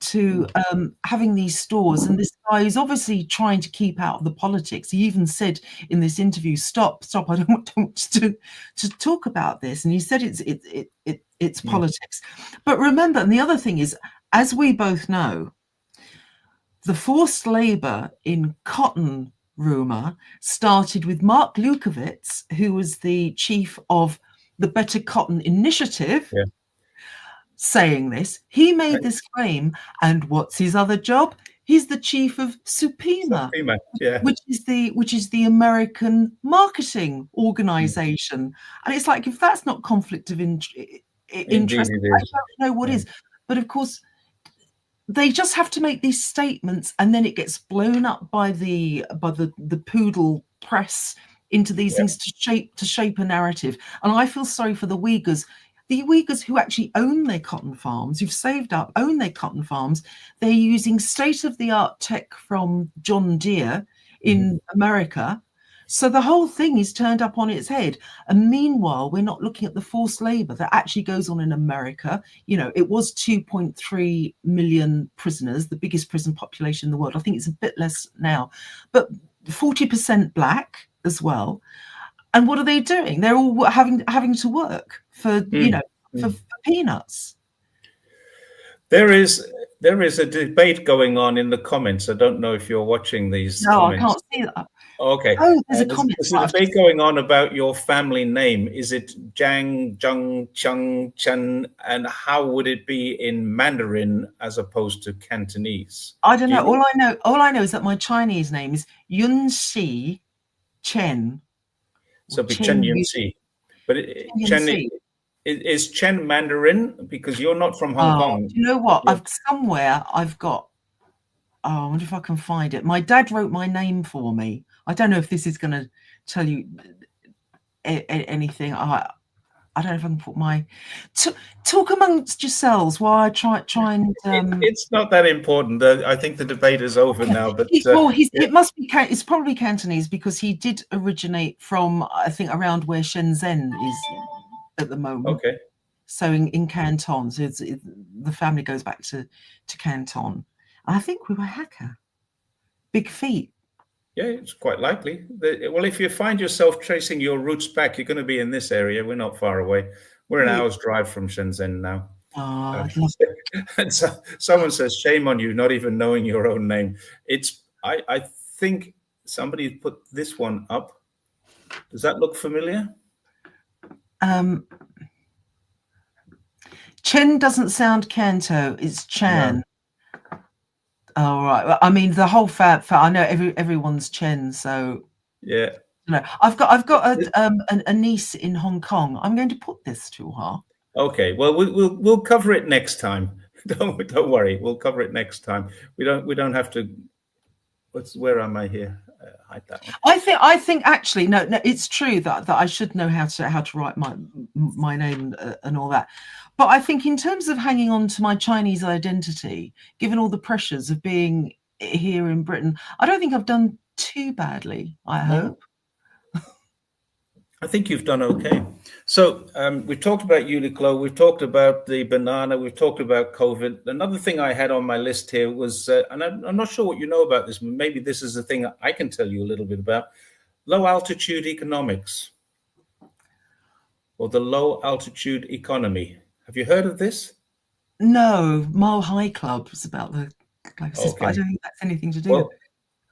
to having these stores. And this guy is obviously trying to keep out of the politics. He even said in this interview, stop, I don't want to talk about this. And he said it's politics. But remember, and the other thing is, as we both know, the forced labor in cotton rumor started with Mark Lukowitz, who was the chief of the Better Cotton Initiative, saying this. He made this claim, and what's his other job? He's the chief of Supima, Female, yeah, which is the American marketing organization. And it's like, if that's not conflict of indeed interest, it I is. don't know what Yeah. is. But of course, they just have to make these statements, and then it gets blown up by the poodle press into these Yeah. things to shape a narrative. And I feel sorry for the Uyghurs who actually own their cotton farms, who've saved up, own their cotton farms. They're using state-of-the-art tech from John Deere Mhm. in America. So the whole thing is turned up on its head. And meanwhile, we're not looking at the forced labor that actually goes on in America. It was 2.3 million prisoners, the biggest prison population in the world. I think it's a bit less now, but 40% black as well. And what are they doing? They're all having to work for Mm. for Mm. peanuts. There is there is a debate going on in the comments. I don't know if you're watching these No, I comments. can't see that. Okay. Oh, there's a comment. There's a Right, debate going on about your family name. Is it Jiang, Zheng, Cheng, Chen? And how would it be in Mandarin as opposed to Cantonese? I don't Do you know. know? All I know is that my Chinese name is Yun Xi Chen, or So it'd be Chen Chen Yun Yun, Si. But Yun Chen, Xi. is Chen Mandarin? Because you're not from Hong Oh, Kong. do you know what? You're, I've got. Oh, I wonder if I can find it. My dad wrote my name for me. I don't know if this is going to tell you anything. I don't know if I can put my talk amongst yourselves while I try and it's not that important. I think the debate is over yeah. now. But yeah, It must be it's probably Cantonese, because he did originate from, I think, around where Shenzhen is at the moment. okay. So in Canton, so the family goes back to Canton. I think we were Hakka. Big feet. Yeah, it's quite likely. Well, if you find yourself tracing your roots back, you're going to be in this area. We're not far away. We're an hour's drive from Shenzhen now. Oh, Uh, I'd love. and so someone says, "Shame on you, not even knowing your own name." I think somebody put this one up. Does that look familiar? Um, Chen doesn't sound Canto. It's No. Chan. Oh, right. I mean, the whole I know everyone's Chen, so Yeah. I've got a niece in Hong Kong. I'm going to put this to her. Okay. Well, we'll cover it next time. Don't worry. We'll cover it next time. We don't have to. Where am I here? Hide that one. I think actually, no, it's true that I should know how to write my name and all that. But I think, in terms of hanging on to my Chinese identity, given all the pressures of being here in Britain, I don't think I've done too badly, I No, hope. I think you've done okay. So we've talked about Uniqlo, we've talked about the banana, we've talked about COVID. Another thing I had on my list here was, and I'm not sure what you know about this, but maybe this is a thing I can tell you a little bit about, low altitude economics, or the low altitude economy. Have you heard of this? No, Mile High Club was about the closest, but I Okay. don't think that's anything to do with. Well,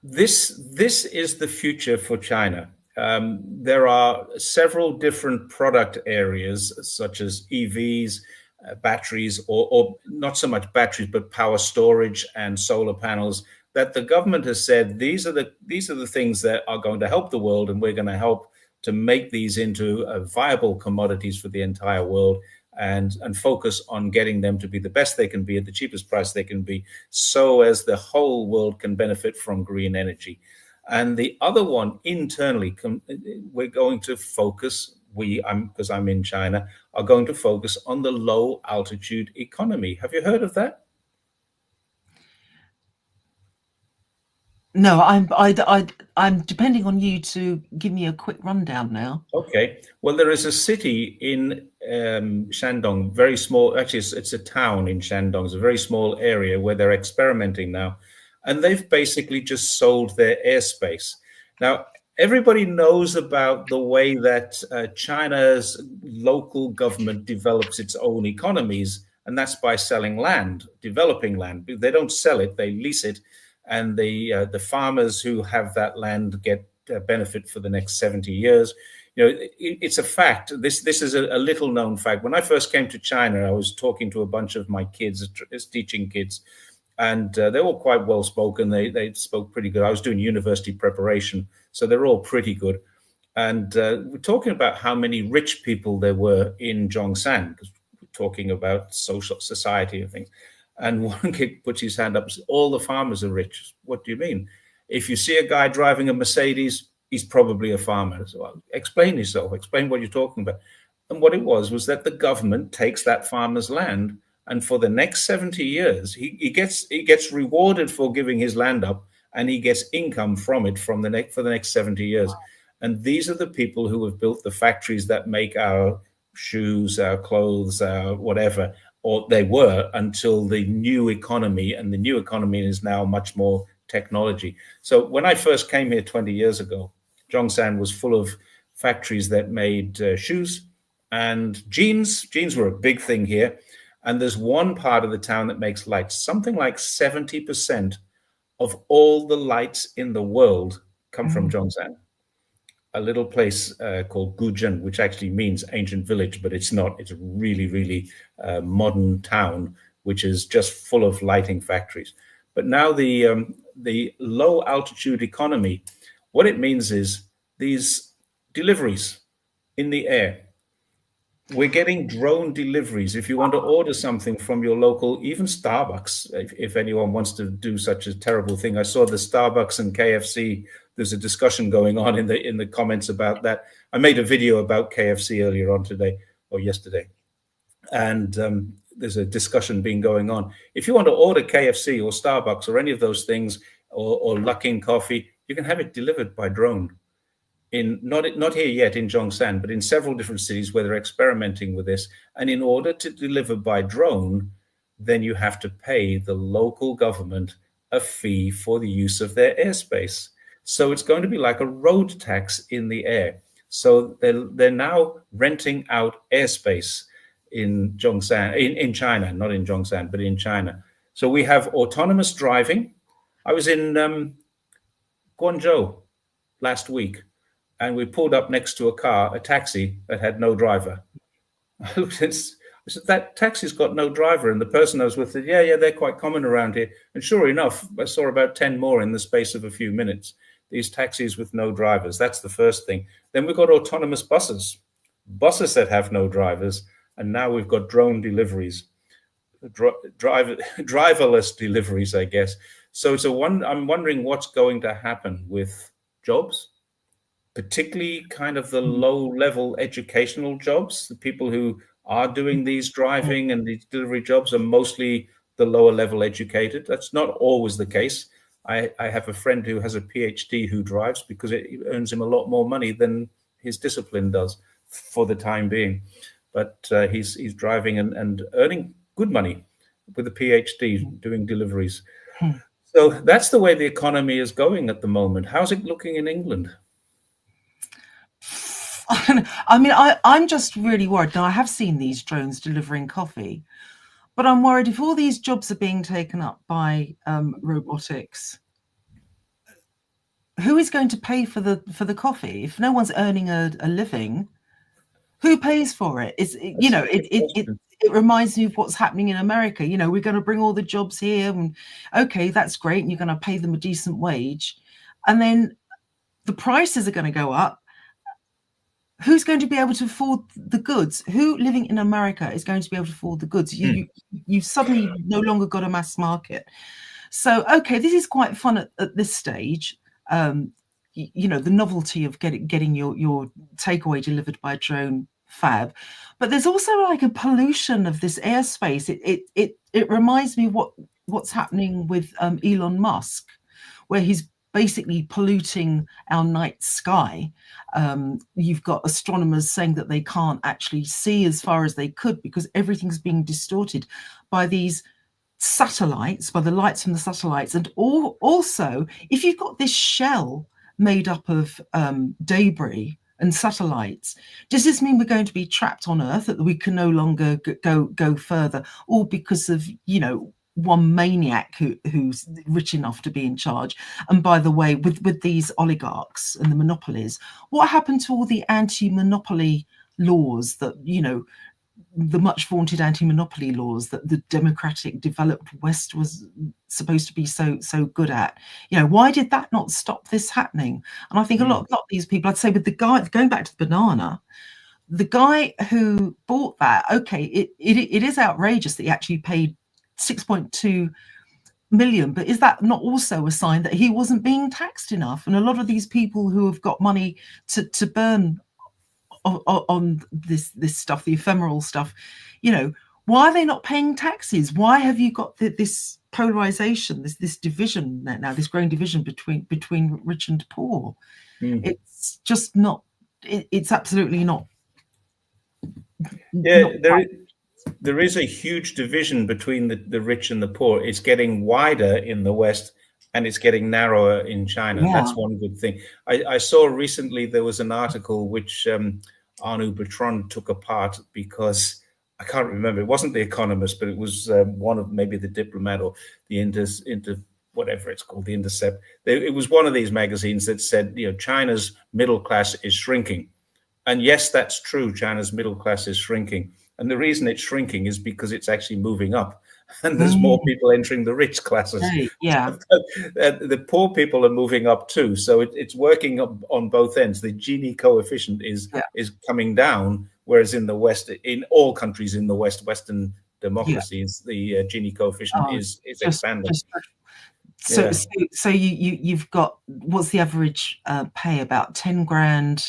this is the future for China. There are several different product areas, such as EVs, batteries, or not so much batteries, but power storage and solar panels, that the government has said these are the things that are going to help the world, and we're going to help to make these into viable commodities for the entire world, and focus on getting them to be the best they can be at the cheapest price they can be, so as the whole world can benefit from green energy. And the other one, internally, we're going to focus, because I'm in China, are going to focus on the low altitude economy. Have you heard of that? No, I'm depending on you to give me a quick rundown now. Okay. Well, there is a city in Shandong, very small. Actually, it's a town in Shandong. It's a very small area where they're experimenting now. And they've basically just sold their airspace. Now, everybody knows about the way that China's local government develops its own economies, and that's by selling land, developing land. They don't sell it, they lease it. And the farmers who have that land get benefit for the next 70 years. It's a fact. This is a little known fact. When I first came to China, I was talking to a bunch of my kids, teaching kids, and they're all quite well spoken. They spoke pretty good. I was doing university preparation, so they're all pretty good. And we're talking about how many rich people there were in Zhongshan, because we're talking about social society and things. And one kid puts his hand up and says, all the farmers are rich. What do you mean? If you see a guy driving a Mercedes, he's probably a farmer. So, well, explain yourself, explain what you're talking about. And what it was that the government takes that farmer's land, and for the next 70 years, he gets rewarded for giving his land up, and he gets income from it for the next 70 years. And these are the people who have built the factories that make our shoes, our clothes, our whatever, or they were until the new economy. And the new economy is now much more technology. So when I first came here 20 years ago, Zhongshan was full of factories that made shoes and jeans. Jeans were a big thing here. And there's one part of the town that makes lights. Something like 70% of all the lights in the world come from Zhongshan, a little place called Guzhen, which actually means ancient village, but it's not. It's a really, really modern town, which is just full of lighting factories. But now the low altitude economy, what it means is these deliveries in the air. We're getting drone deliveries. If you want to order something from your local, even Starbucks, if anyone wants to do such a terrible thing. I saw the Starbucks and KFC. There's a discussion going on in the comments about that. I made a video about KFC earlier on today or yesterday, and there's a discussion being going on. If you want to order KFC or Starbucks or any of those things, or Luckin Coffee, you can have it delivered by drone. Not here yet in Zhongshan, but in several different cities where they're experimenting with this. And in order to deliver by drone, then you have to pay the local government a fee for the use of their airspace. So it's going to be like a road tax in the air. So they're now renting out airspace in Zhongshan, in China, not in Zhongshan, but in China. So we have autonomous driving. I was in Guangzhou last week, and we pulled up next to a taxi that had no driver. I looked at, I said, that taxi's got no driver. And the person I was with said, yeah, they're quite common around here. And sure enough, I saw about 10 more in the space of a few minutes. These taxis with no drivers. That's the first thing. Then we've got autonomous buses that have no drivers. And now we've got drone deliveries, driverless deliveries, I guess. So I'm wondering what's going to happen with jobs, particularly kind of the low-level educational jobs. The people who are doing these driving and these delivery jobs are mostly the lower-level educated. That's not always the case. I have a friend who has a PhD who drives because it earns him a lot more money than his discipline does for the time being. But he's driving and earning good money with a PhD doing deliveries. So that's the way the economy is going at the moment. How's it looking in England? I mean, I'm just really worried. Now, I have seen these drones delivering coffee, but I'm worried if all these jobs are being taken up by robotics, who is going to pay for the coffee? If no one's earning a living, who pays for it? It reminds me of what's happening in America. We're going to bring all the jobs here, and okay, that's great, and you're going to pay them a decent wage, and then the prices are going to go up. Who's going to be able to afford the goods? Who living in America is going to be able to afford the goods? You suddenly no longer got a mass market. So, okay, this is quite fun at this stage. The novelty of getting your takeaway delivered by a drone, fab. But there's also like a pollution of this airspace. It reminds me what's happening with Elon Musk, where he's basically polluting our night sky. You've got astronomers saying that they can't actually see as far as they could because everything's being distorted by these satellites, by the lights from the satellites. And also, if you've got this shell made up of debris and satellites, does this mean we're going to be trapped on Earth, that we can no longer go further, all because of one maniac who's rich enough to be in charge? And by the way, with these oligarchs and the monopolies, what happened to all the anti-monopoly laws that the much vaunted anti-monopoly laws that the democratic developed West was supposed to be so good at. Why did that not stop this happening? And I think a lot of these people, I'd say, with the guy going back to the banana, the guy who bought that, okay, it is outrageous that he actually paid 6.2 million, but is that not also a sign that he wasn't being taxed enough? And a lot of these people who have got money to burn on this stuff, the ephemeral stuff, why are they not paying taxes? Why have you got this polarization, this division now, this growing division between rich and poor? It's just not. It's absolutely not. Yeah, there is a huge division between the rich and the poor. It's getting wider in the West and it's getting narrower in China. Yeah. That's one good thing. I saw recently there was an article which Arnaud Bertrand took apart because I can't remember. It wasn't The Economist, but it was one of maybe The Diplomat or the whatever it's called, The Intercept. It was one of these magazines that said, China's middle class is shrinking. And yes, that's true. China's middle class is shrinking. And the reason it's shrinking is because it's actually moving up. And there's more people entering the rich classes. Yeah. The poor people are moving up too. So it's working on both ends. The Gini coefficient is coming down, whereas in the West, in all countries in the West, Western democracies, the Gini coefficient is expanding. So you've got, what's the average pay? About 10 grand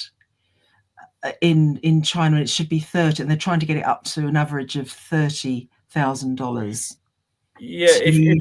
in China, and it should be 30, and they're trying to get it up to an average of $30,000. Yeah, if you're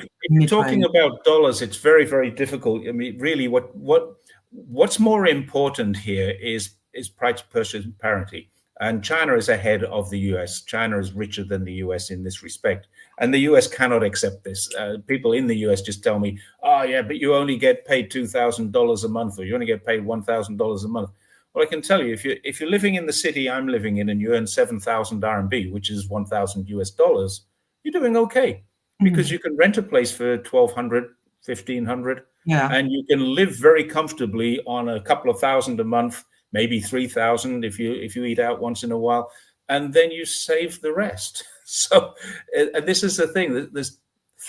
talking about dollars, it's very, very difficult. I mean, really, what's more important here is price purchase parity. And China is ahead of the US. China is richer than the US in this respect. And the US cannot accept this. People in the US just tell me, oh, yeah, but you only get paid $2,000 a month, or you only get paid $1,000 a month. Well, I can tell you, if you're living in the city I'm living in and you earn 7,000 RMB, which is 1,000 US dollars, you're doing okay, because you can rent a place for 1,200, 1,500, and you can live very comfortably on a couple of thousand a month, maybe 3,000 if you eat out once in a while, and then you save the rest. So this is the thing, there's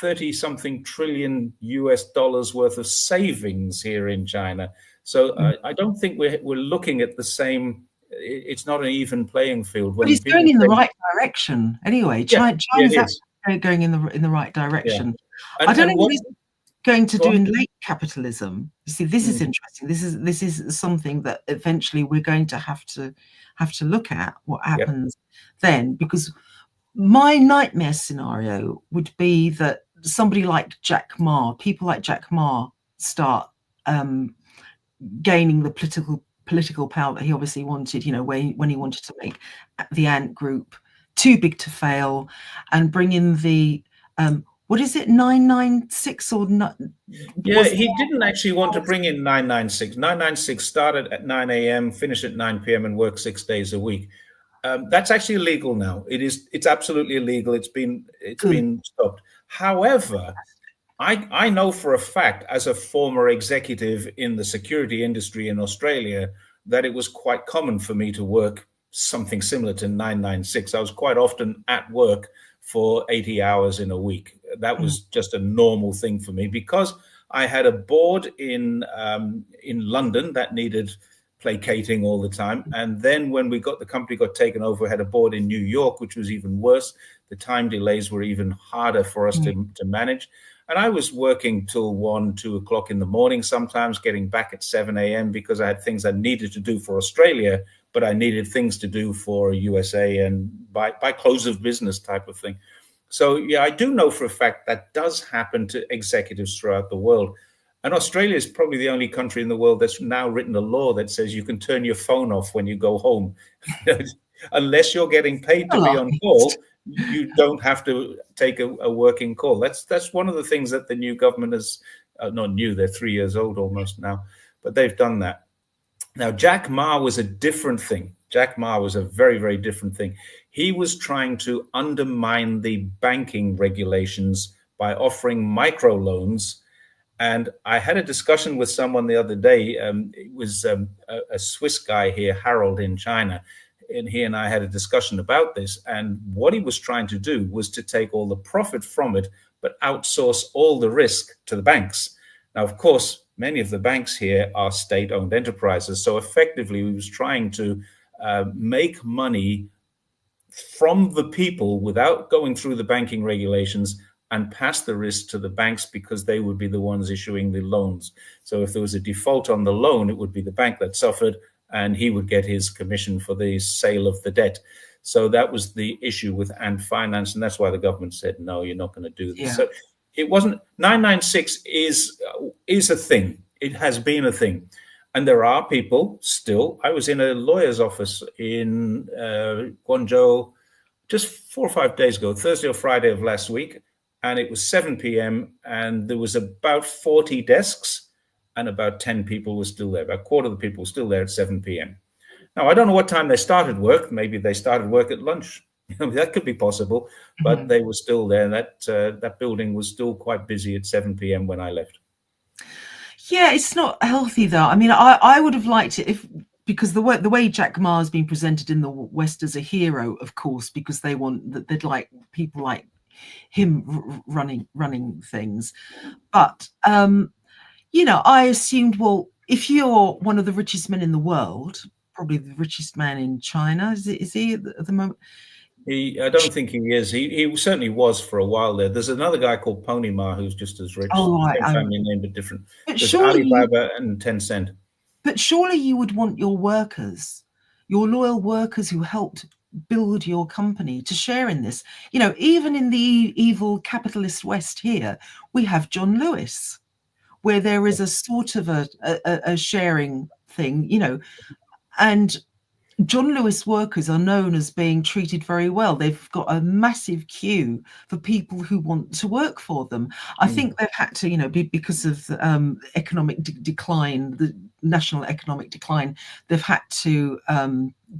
30-something trillion US dollars worth of savings here in China. So I don't think we're looking at the same. It's not an even playing field. But it's going in the right direction anyway. China's actually going in the right direction. Yeah. I don't know what it's going to do in late capitalism. You see, this is interesting. This is something that eventually we're going to have to look at what happens then, because my nightmare scenario would be that somebody like Jack Ma, people like Jack Ma, start gaining the political power that he obviously wanted, when he wanted to make the Ant Group too big to fail, and bring in the what is it, 996 or not? Yeah, he didn't actually want to bring in 996. 996 started at 9 a.m., finished at 9 p.m. and worked 6 days a week. That's actually illegal now. It's absolutely illegal. It's been stopped. However, I know for a fact, as a former executive in the security industry in Australia, that it was quite common for me to work something similar to 996. I was quite often at work for 80 hours in a week. That was just a normal thing for me, because I had a board in London that needed placating all the time. And then when the company got taken over, we had a board in New York, which was even worse. The time delays were even harder for us to manage. And I was working till 1, 2 o'clock in the morning, sometimes getting back at 7 a.m. because I had things I needed to do for Australia, but I needed things to do for USA and by close of business type of thing. So, yeah, I do know for a fact that does happen to executives throughout the world. And Australia is probably the only country in the world that's now written a law that says you can turn your phone off when you go home. Unless you're getting paid to be on call, you don't have to take a working call. That's one of the things that the new government has, not new, they're 3 years old almost now, but they've done that. Now, Jack Ma was a different thing. Jack Ma was a very, very different thing. He was trying to undermine the banking regulations by offering microloans. And I had a discussion with someone the other day. It was a Swiss guy here, Harold, in China. and he and I had a discussion about this. And what he was trying to do was to take all the profit from it, but outsource all the risk to the banks. Now, of course, many of the banks here are state-owned enterprises. So effectively, he was trying to make money from the people without going through the banking regulations and pass the risk to the banks because they would be the ones issuing the loans. So if there was a default on the loan, it would be the bank that suffered, and he would get his commission for the sale of the debt. So that was the issue with Ant Finance, and that's why the government said, no, you're not going to do this. Yeah. So it wasn't 996 is a thing. It has been a thing. And there are people still. I was in a lawyer's office in Guangzhou just 4 or 5 days ago, Thursday or Friday of last week, and it was 7 p.m. and there was about 40 desks and about 10 people were still there. About a quarter of the people were still there at 7 p.m. Now, I don't know what time they started work. Maybe they started work at lunch. That could be possible, but they were still there. That building was still quite busy at 7 p.m. when I left. Yeah, it's not healthy though. I mean, I would have liked it if, because the way Jack Ma has been presented in the West as a hero, of course, because they want that they'd like people like him running things. But I assumed, well, if you're one of the richest men in the world, probably the richest man in China, is he at the moment? I don't think he is. He certainly was for a while there. There's another guy called Pony Ma who's just as rich. Oh, right. Same family name, but different. But There's Alibaba and Tencent. But surely you would want your workers, your loyal workers who helped build your company, to share in this. Even in the evil capitalist West here, we have John Lewis, where there is a sort of a sharing thing, and John Lewis workers are known as being treated very well. They've got a massive queue for people who want to work for them. I think they've had to, because of economic decline, the national economic decline, they've had to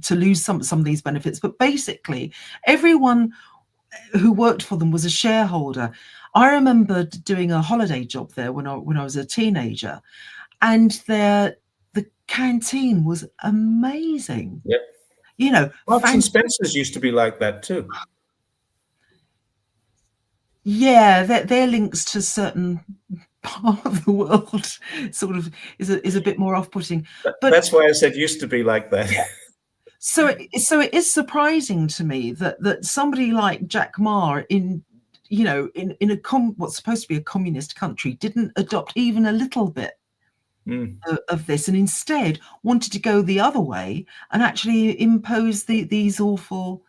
lose some of these benefits. But basically, everyone who worked for them was a shareholder. I remember doing a holiday job there when I was a teenager, and the canteen was amazing. Yep. Marks and Spencer's used to be like that too. Yeah, their links to certain part of the world sort of is a bit more off-putting. But that's why I said used to be like that. Yeah. So it is surprising to me that somebody like Jack Ma in what's supposed to be a communist country didn't adopt even a little bit of this, and instead wanted to go the other way and actually impose these awful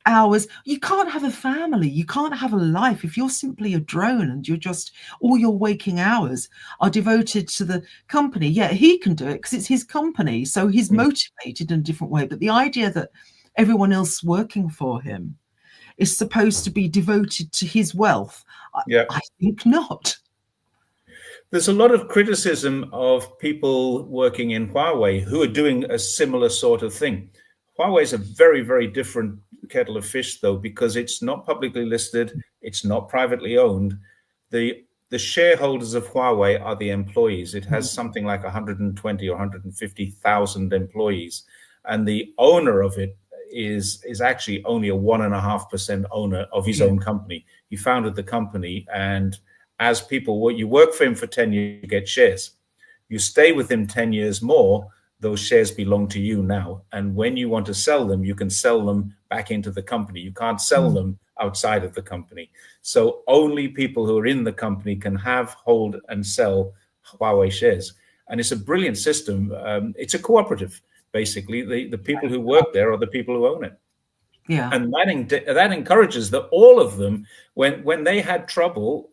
hours. You can't have a family, you can't have a life if you're simply a drone and you're just, all your waking hours are devoted to the company. Yeah, he can do it because it's his company, so he's motivated in a different way. But the idea that everyone else working for him is supposed to be devoted to his wealth, I think not. There's a lot of criticism of people working in Huawei who are doing a similar sort of thing. Huawei is a very, very different kettle of fish, though, because it's not publicly listed, it's not privately owned. The shareholders of Huawei are the employees. It has something like 120 or 150,000 employees, and the owner of it is actually only a 1.5% owner of his own company. He founded the company, and as people, you work for him for 10 years, you get shares. You stay with him 10 years more, those shares belong to you now. And when you want to sell them, you can sell them back into the company. You can't sell them outside of the company. So only people who are in the company can have, hold, and sell Huawei shares. And it's a brilliant system. It's a cooperative, basically. The people who work there are the people who own it. Yeah. And that encourages that all of them, when they had trouble,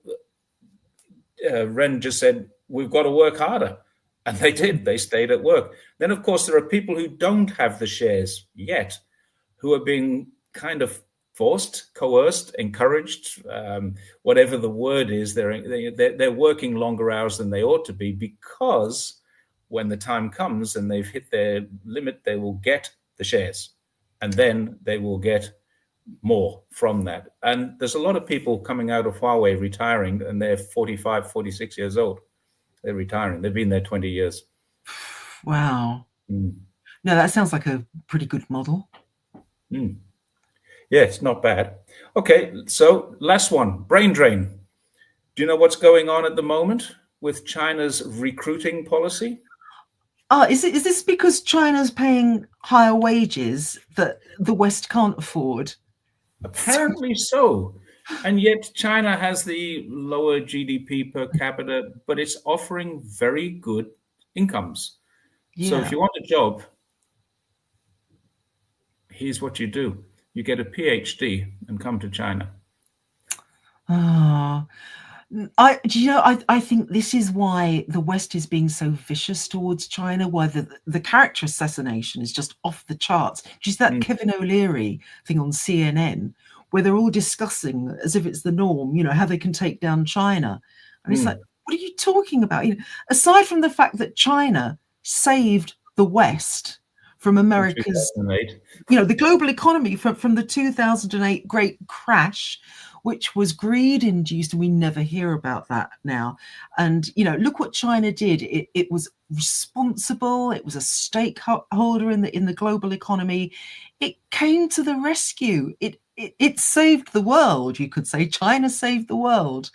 Ren just said, we've got to work harder. And they did. They stayed at work. Then, of course, there are people who don't have the shares yet, who are being kind of forced, coerced, encouraged, whatever the word is. They're working longer hours than they ought to be, because when the time comes and they've hit their limit, they will get the shares. And then they will get more from that. And there's a lot of people coming out of Huawei retiring, and they're 45, 46 years old. They're retiring. They've been there 20 years. Wow. No, that sounds like a pretty good model. Mm. Yeah, it's not bad. Okay, so last one, brain drain. Do you know what's going on at the moment with China's recruiting policy? Is this because China's paying higher wages that the West can't afford? Apparently so. And yet China has the lower GDP per capita, but it's offering very good incomes. So if Yeah. you want a job, here's what you do. You get a PhD and come to China. Ah, I think this is why the West is being so vicious towards China, why the character assassination is just off the charts. Just that Mm, Kevin O'Leary thing on CNN, where they're all discussing as if it's the norm, how they can take down China. And it's like, mm. what are you talking about? Aside from the fact that China saved the West from In America's, 2008. the global economy from the 2008 great crash, which was greed induced, and we never hear about that now. And look what China did. It was responsible. It was a stakeholder in the global economy. It came to the rescue. It saved the world, you could say. China saved the world.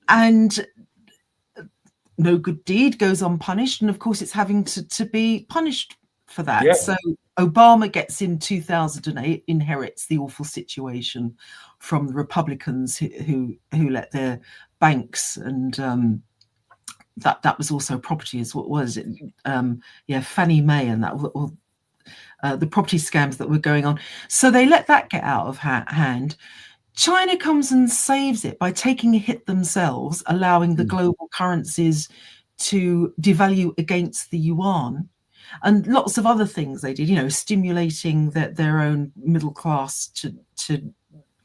And no good deed goes unpunished, and of course it's having to be punished for that. Yeah, So Obama gets in 2008, inherits the awful situation from the Republicans who let their banks and that was also property, as what was it, Fannie Mae, and that the property scams that were going on. So they let that get out of hand. China comes and saves it by taking a hit themselves, allowing the mm, global currencies to devalue against the yuan, and lots of other things they did, stimulating their own middle class to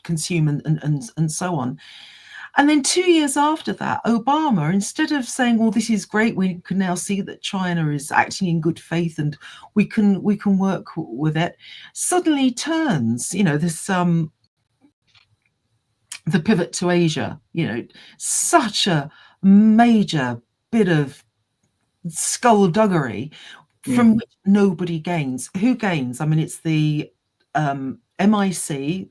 consume and so on. And then 2 years after that, Obama, instead of saying, well, this is great, we can now see that China is acting in good faith and we can work with it, suddenly turns, this the pivot to Asia, such a major bit of skullduggery from mm. which nobody gains. Who gains? I mean, it's the MIC, the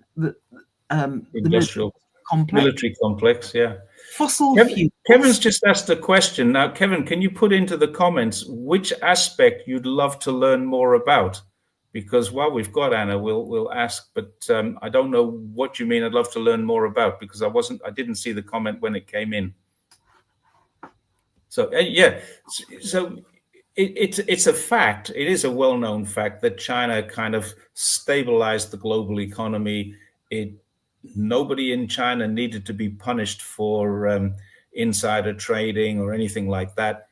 military Industrial complex, military complex. Yeah. fossil Kevin's fuels. just asked a question. Now, Kevin, can you put into the comments which aspect you'd love to learn more about? Because while we've got Anna, we'll ask, but I don't know what you mean. I'd love to learn more about because I didn't see the comment when it came in. So yeah, so it's a fact. It is a well-known fact that China kind of stabilized the global economy. It Nobody in China needed to be punished for insider trading or anything like that.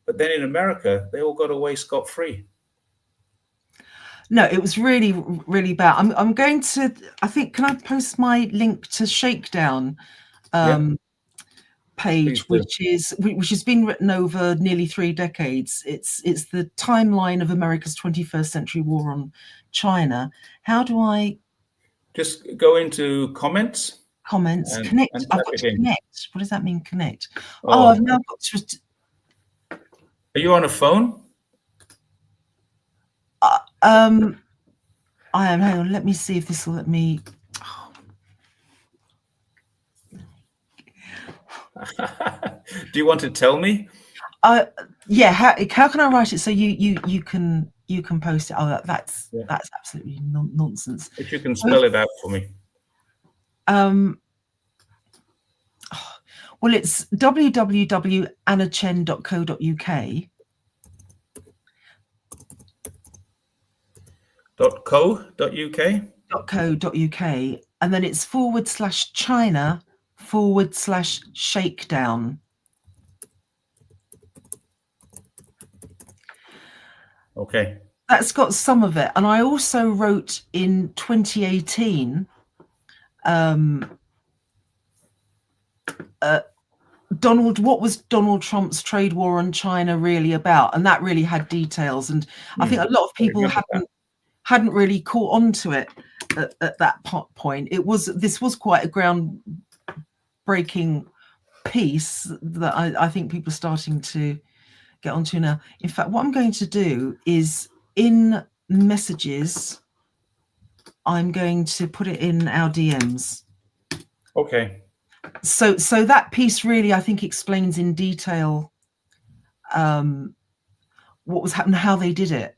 But then in America, they all got away scot-free. No, it was really, really bad. I'm going to, I think, can I post my link to Shakedown Yeah, please page, do. which has been written over nearly 3 decades. It's the timeline of America's 21st century war on China. How do I Just go into comments comments? Connect. and I've tap got it to in. connect. What does that mean, connect? Oh, I've Oh, now got to. are you on a phone? Um, I am. Hang on. Let me see if this will let me. Do you want to tell me? Yeah. How can I write it so you can post it? Oh, that's Yeah. absolutely nonsense. If you can spell it out for me. Um. Well, it's www.annachen.co.uk. .co.uk. .co.uk, and then it's /China/shakedown. Okay. That's got some of it. And I also wrote in 2018 what was Donald Trump's trade war on China really about? And that really had details. And I think a lot of I people remember that. hadn't really caught on to it at that point. This was quite a groundbreaking piece that I think people are starting to get onto now. In fact, what I'm going to do is in messages, I'm going to put it in our DMs. Okay. So that piece really, I think, explains in detail what was happening, how they did it.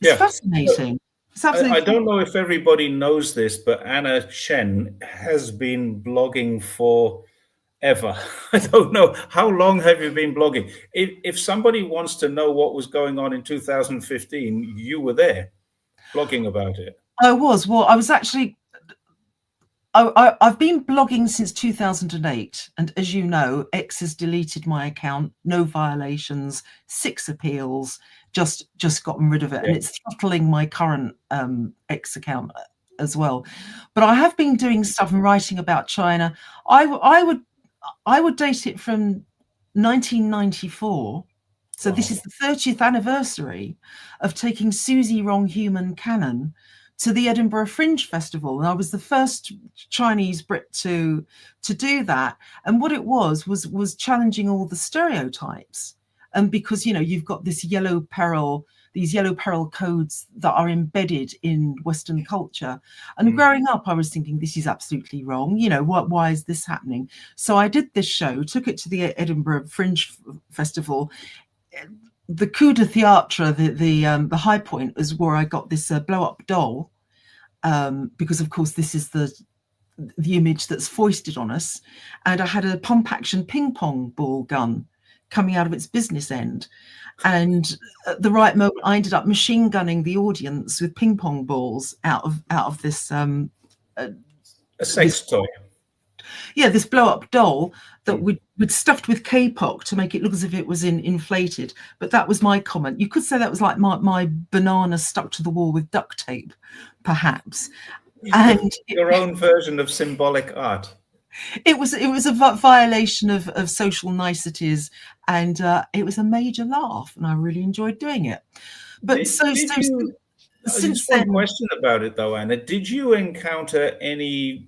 It's Yeah. fascinating. It's I absolutely don't know if everybody knows this, but Anna Chen has been blogging for ever. I don't know. How long have you been blogging? If somebody wants to know what was going on in 2015, you were there blogging about it. I was. Well, I was actually. I've been blogging since 2008, and as you know, X has deleted my account. No violations, 6 appeals. Just gotten rid of it, Yeah. and it's throttling my current X account as well. But I have been doing stuff and writing about China. I would date it from 1994. So this Wow. is the 30th anniversary of taking Susie Wrong Human Canon to the Edinburgh Fringe Festival, and I was the first Chinese Brit to do that. And what it was challenging all the stereotypes. And because you've got this these yellow peril codes that are embedded in Western culture. And growing up, I was thinking this is absolutely wrong. Why is this happening? So I did this show, took it to the Edinburgh Fringe Festival. The coup de theatre, the high point, is where I got this blow up doll, because of course this is the image that's foisted on us, and I had a pump action ping pong ball gun coming out of its business end, and at the right moment I ended up machine gunning the audience with ping pong balls out of this A sex toy. this blow up doll that we'd stuffed with K-pop to make it look as if it was inflated. But that was my comment. You could say that was like my banana stuck to the wall with duct tape, perhaps. And Your own version of symbolic art. it was a violation of social niceties, and it was a major laugh, and I really enjoyed doing it. But Did you? since Just one then, question about it, though, Anna. Did you encounter any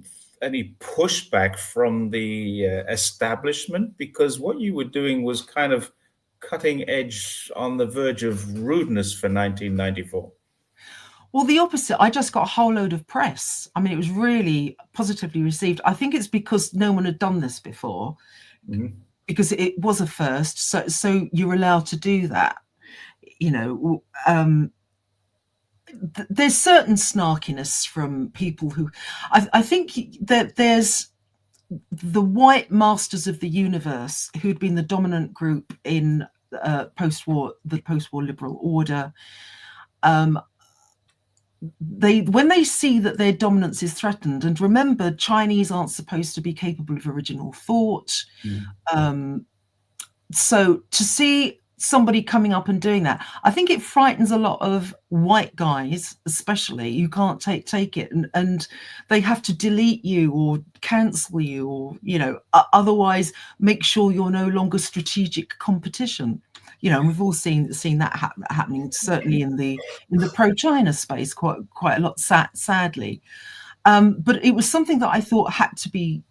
pushback from the establishment? Because what you were doing was kind of cutting edge on the verge of rudeness for 1994. well, the opposite. I just got a whole load of press. I mean, it was really positively received. I think it's because no one had done this before, because it was a first. So you're allowed to do that. There's certain snarkiness from people who, I think that there's the white masters of the universe who'd been the dominant group in the post-war liberal order. When they see that their dominance is threatened, and remember, Chinese aren't supposed to be capable of original thought. So to see somebody coming up and doing that, I think it frightens a lot of white guys, especially, who can't take it, and they have to delete you or cancel you, or otherwise make sure you're no longer strategic competition. We've all seen that happening, certainly in the pro-China space, quite a lot, sadly. But it was something that I thought had to be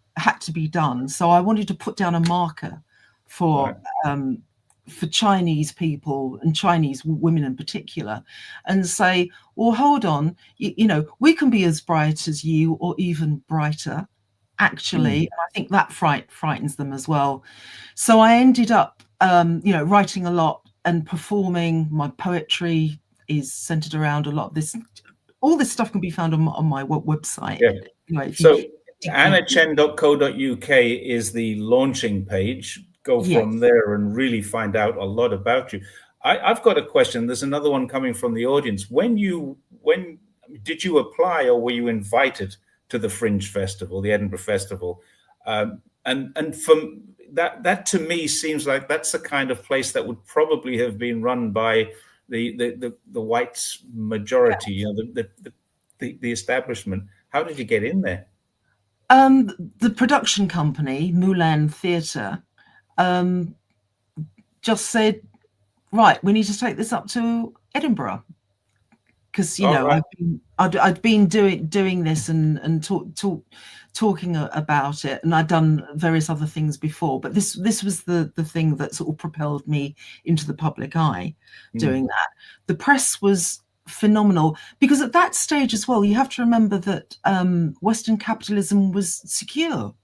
done. So I wanted to put down a marker for Chinese people and Chinese women in particular, and say, well, hold on, we can be as bright as you, or even brighter, actually. And I think that frightens them as well. So I ended up writing a lot and performing. My poetry is centered around a lot of this. All this stuff can be found on my website. Yeah. So annachen.co.uk is the launching page. Go from there and really find out a lot about you. I've got a question. There's another one coming from the audience. When did you apply, or were you invited to the Fringe Festival, the Edinburgh Festival? And from that to me seems like that's the kind of place that would probably have been run by the white majority, the establishment. How did you get in there? The production company, Mulan Theatre, just said, right, we need to take this up to Edinburgh, because Right. I'd been doing this and talking about it, and I'd done various other things before, but this was the thing that sort of propelled me into the public eye, doing that. The press was phenomenal, because at that stage as well, you have to remember that Western capitalism was secure.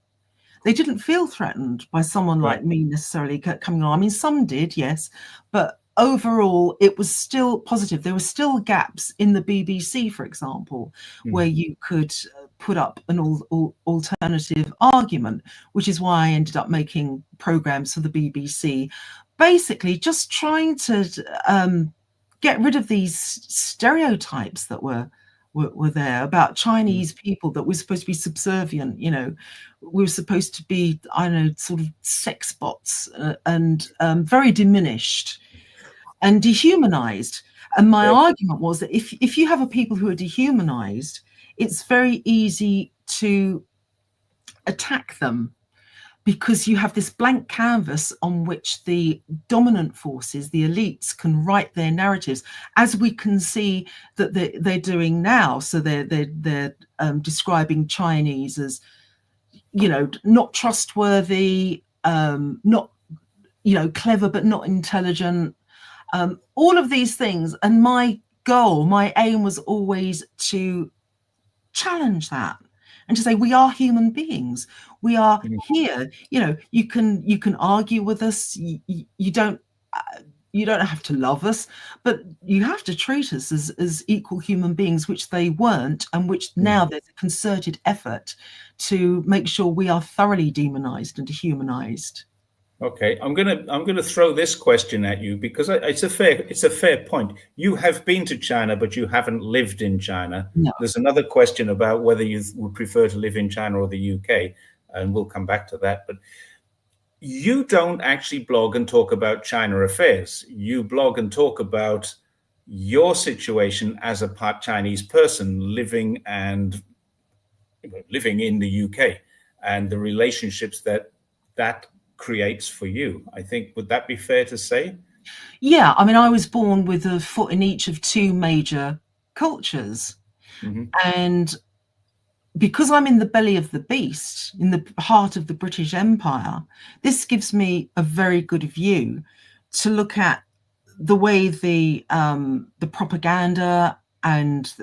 They didn't feel threatened by someone Right. like me necessarily coming on. I mean, some did, yes, but overall, it was still positive. There were still gaps in the BBC, for example, where you could put up an alternative argument, which is why I ended up making programs for the BBC, basically just trying to get rid of these stereotypes that were there about Chinese people, that we're supposed to be subservient, you know, we were supposed to be, I don't know, sort of sex bots, and very diminished and dehumanized. And my argument was that if you have a people who are dehumanized, it's very easy to attack them, because you have this blank canvas on which the dominant forces, the elites, can write their narratives, as we can see that they're doing now. So they're describing Chinese as, you know, not trustworthy, not, you know, clever but not intelligent, all of these things. And my goal, my aim was always to challenge that and to say, we are human beings, we are here, you know, you can argue with us, you don't have to love us, but you have to treat us as equal human beings, which they weren't, and which now there's a concerted effort to make sure we are thoroughly demonized and dehumanized. Okay, I'm gonna throw this question at you, because it's a fair point. You have been to China, but you haven't lived in China. No. There's another question about whether you would prefer to live in China or the UK, and we'll come back to that. But you don't actually blog and talk about China affairs. You blog and talk about your situation as a part Chinese person living in the UK, and the relationships that creates for you. I think, would that be fair to say? Yeah, I mean, I was born with a foot in each of two major cultures. And because I'm in the belly of the beast, in the heart of the British Empire, this gives me a very good view to look at the way the propaganda and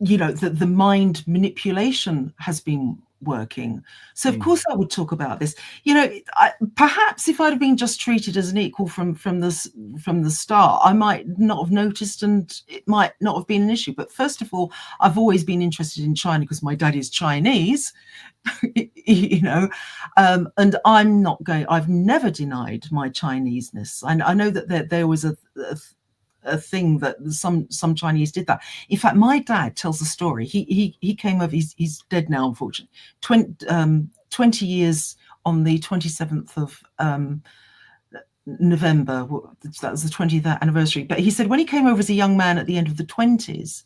you know, the mind manipulation has been working. So of course I would talk about this. You know, perhaps if I'd have been just treated as an equal from the start, I might not have noticed, and it might not have been an issue. But first of all, I've always been interested in China because my dad is Chinese, you know, and I've never denied my Chineseness. I know that there was a thing that some Chinese did that. In fact, my dad tells a story. He came over. He's dead now, unfortunately. 20 years on the 27th of November. That was the 20th anniversary. But he said when he came over as a young man at the end of the 20s,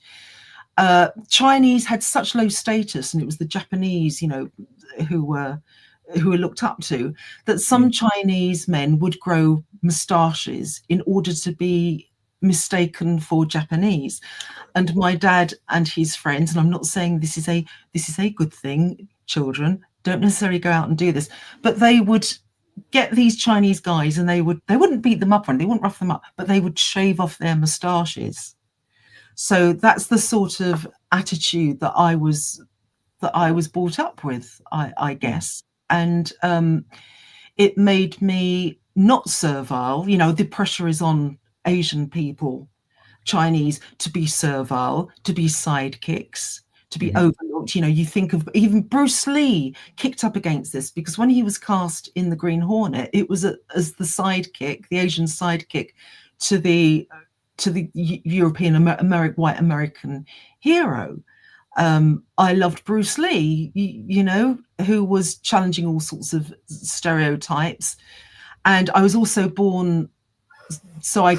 Chinese had such low status, and it was the Japanese, you know, who were looked up to, that some Chinese men would grow moustaches in order to be mistaken for Japanese. And my dad and his friends, and I'm not saying this is a good thing, children don't necessarily go out and do this, but they would get these Chinese guys, and they wouldn't beat them up, and they wouldn't rough them up, but they would shave off their moustaches. So that's the sort of attitude that I was brought up with, I guess. And it made me not servile. You know, the pressure is on Asian people, Chinese, to be servile, to be sidekicks, to be overlooked. You know, you think of even Bruce Lee kicked up against this, because when he was cast in The Green Hornet, it was as the sidekick, the Asian sidekick to the European white American hero. I loved Bruce Lee, you know, who was challenging all sorts of stereotypes. And I was also born, so I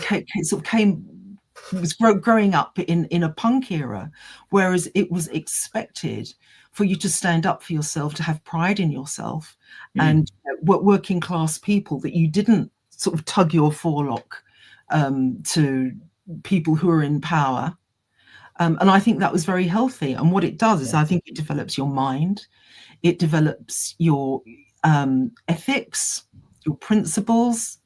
was growing up in a punk era, whereas it was expected for you to stand up for yourself, to have pride in yourself, and working class people, that you didn't sort of tug your forelock to people who are in power. And I think that was very healthy. And what it does is, I think it develops your mind, it develops your ethics, your principles.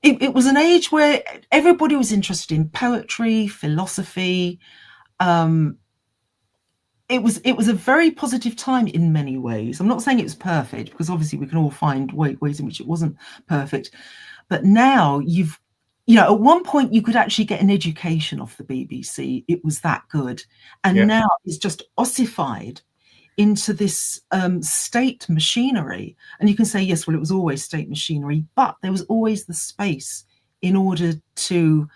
it was an age where everybody was interested in poetry, philosophy. Um, it was a very positive time in many ways. I'm not saying it was perfect, because obviously we can all find ways in which it wasn't perfect. But now at one point you could actually get an education off the BBC. It was that good. And Yeah. now it's just ossified into this state machinery. And you can say, yes, well, it was always state machinery, but there was always the space in order to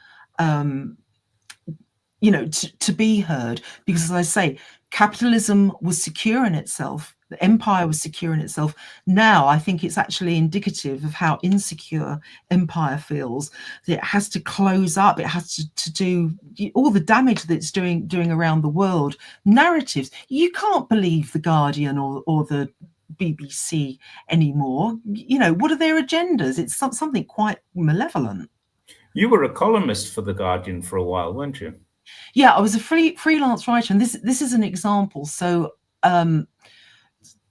to be heard. Because, as I say, capitalism was secure in itself, the empire was secure in itself. Now I think it's actually indicative of how insecure empire feels, that it has to close up, it has to do all the damage that it's doing around the world. Narratives, you can't believe the Guardian or the BBC anymore. What are their agendas? It's something quite malevolent. You were a columnist for The Guardian for a while, weren't you? Yeah, I was a freelance writer, and this is an example. So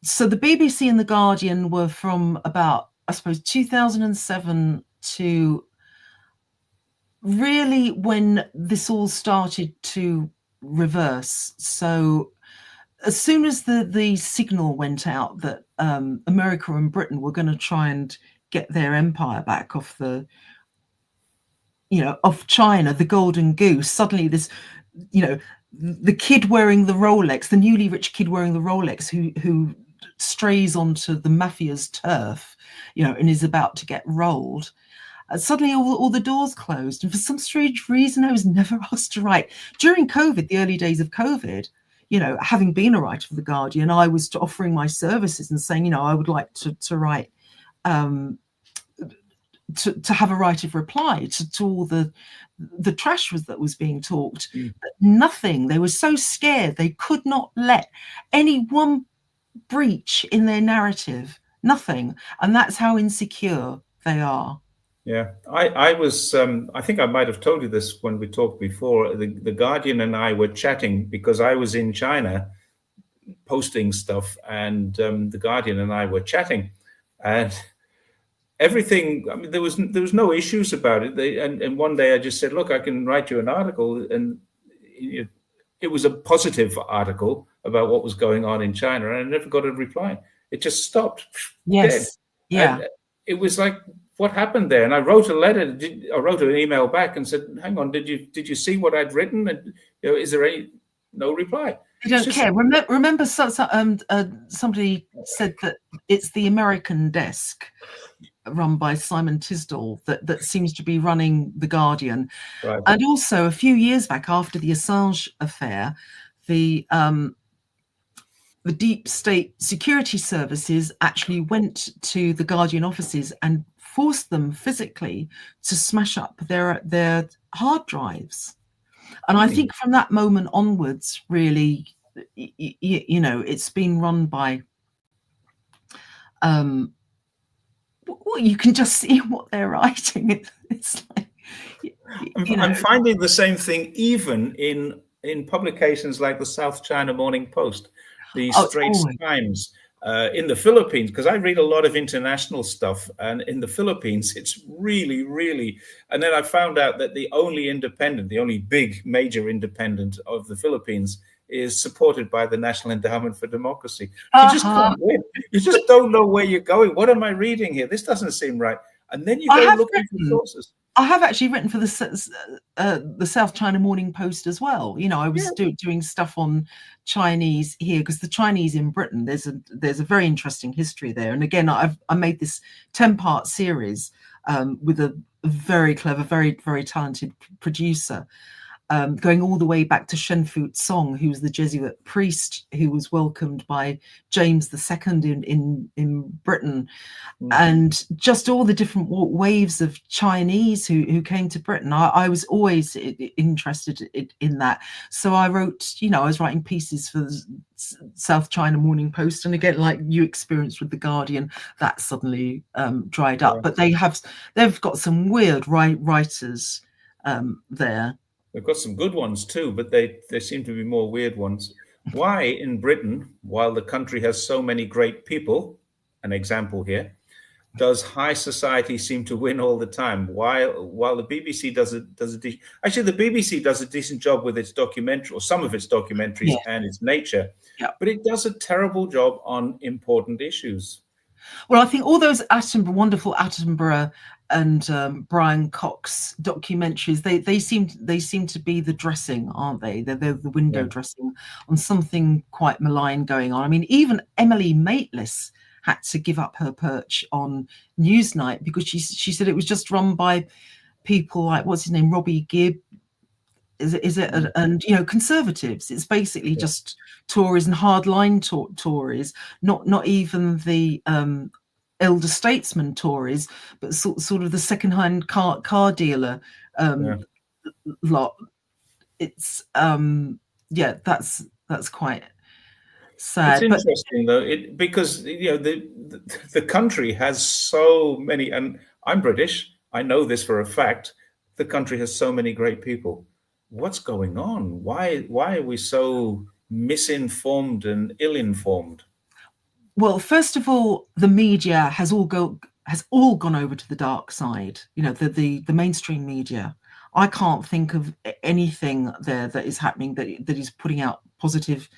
so the BBC and the Guardian were from about, I suppose, 2007 to really when this all started to reverse. So as soon as the signal went out that America and Britain were going to try and get their empire back off of China, the golden goose, suddenly this, the kid wearing the Rolex, the newly rich kid wearing the Rolex who strays onto the mafia's turf, and is about to get rolled. Suddenly all the doors closed. And for some strange reason, I was never asked to write. During COVID, the early days of COVID, having been a writer for The Guardian, I was offering my services and saying, I would like to write, to have a right of reply to all the trash that was being talked. But nothing. They were so scared. They could not let any one breach in their narrative. Nothing. And that's how insecure they are. Yeah, I was. I think I might have told you this when we talked before. The Guardian and I were chatting because I was in China posting stuff, and the Guardian and I were chatting, and everything. I mean, there was no issues about it. And one day I just said, "Look, I can write you an article," and it was a positive article about what was going on in China, and I never got a reply. It just stopped. Yes. Dead. Yeah. And it was like, what happened there? And I wrote a letter. I wrote an email back and said, "Hang on, did you see what I'd written? And is there no reply?" They don't care. Remember, somebody said that it's the American desk, run by Simon Tisdall, that seems to be running The Guardian. Right. And also, a few years back, after the Assange affair, the deep state security services actually went to the Guardian offices and forced them physically to smash up their hard drives. And I think from that moment onwards, really, it's been run by, well, you can just see what they're writing. It's like, I'm finding the same thing even in publications like the South China Morning Post, the Straits Times. In the Philippines, because I read a lot of international stuff, and in the Philippines, it's really, really. And then I found out that the only big major independent of the Philippines is supported by the National Endowment for Democracy. You just can't win. You just don't know where you're going. What am I reading here? This doesn't seem right. And then you go looking for sources. I have actually written for the South China Morning Post as well. I was doing stuff on Chinese here, because the Chinese in Britain, there's a very interesting history there. And again, I made this 10-part series with a very clever, very, very talented producer, going all the way back to Chen, who was the Jesuit priest who was welcomed by James II in Britain, and just all the different waves of Chinese who came to Britain. I was always interested in that. So I wrote, I was writing pieces for the South China Morning Post, and again, like you experienced with The Guardian, that suddenly dried up. But they've got some weird writers there. They've got some good ones too, but they seem to be more weird ones. Why in Britain, while the country has so many great people, an example here, does high society seem to win all the time? While the BBC actually the BBC does a decent job with its documentary or some of its documentaries Yeah, and its nature, yeah. but it does a terrible job on important issues. Well, I think all those wonderful Attenborough and Brian Cox documentaries, they seem to be the dressing, aren't they? They're the window Yeah, dressing on something quite malign going on. I mean, even Emily Maitlis had to give up her perch on Newsnight because she said it was just run by people like, what's his name, Robbie Gibb, is it, mm, and conservatives. It's basically yeah, just Tories and hardline Tories, not even the elder statesman Tories, but sort of the second-hand car dealer yeah. lot. It's yeah, that's quite It's sad. But interesting though, because the country has so many, and I'm British. I know this for a fact. The country has so many great people. What's going on? Why are we so misinformed and ill-informed? well, first of all, the media has all gone over to the dark side. The mainstream media. I can't think of anything there that is happening that is putting out positive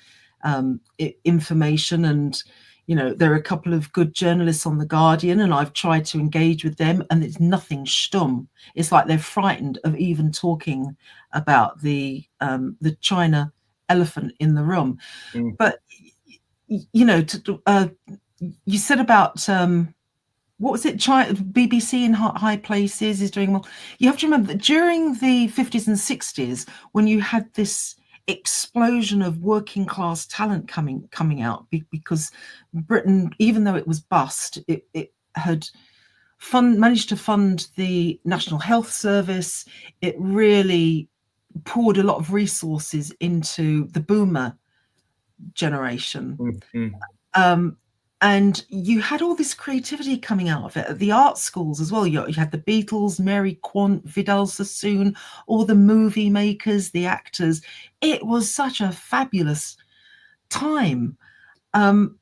information. And there are a couple of good journalists on the Guardian, and I've tried to engage with them, and it's nothing stumm. It's like they're frightened of even talking about the China elephant in the room. Mm, But you said about what was it? BBC in high places is doing well. You have to remember that during the 50s and 60s, when you had this explosion of working class talent coming out, because Britain, even though it was bust, it had managed to fund the National Health Service. It really poured a lot of resources into the boomer generation. mm, mm. Um, and you had all this creativity coming out of it at the art schools as well. You had the Beatles, Mary Quant, Vidal Sassoon, all the movie makers, the actors. It was such a fabulous time. Um,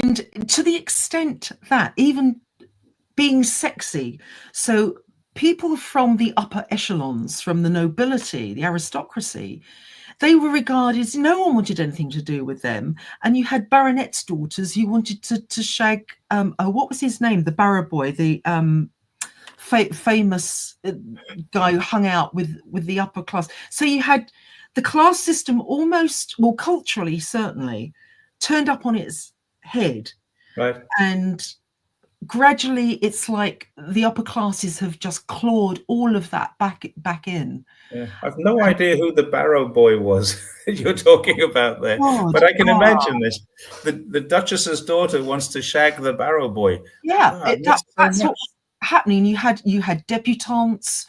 and to the extent that even being sexy, so people from the upper echelons, from the nobility, the aristocracy, they were regarded, no one wanted anything to do with them. And you had baronets' daughters who wanted to shag, what was his name? The Barrow boy, the famous guy who hung out with the upper class. So you had the class system almost, well, culturally, certainly, turned up on its head. Right. And gradually, it's like the upper classes have just clawed all of that back in. Yeah. I've no idea who the Barrow boy was that you're talking about there, God, but I can imagine this. The Duchess's daughter wants to shag the Barrow boy. yeah, Ah, I missed so that's what much. was happening. You had debutantes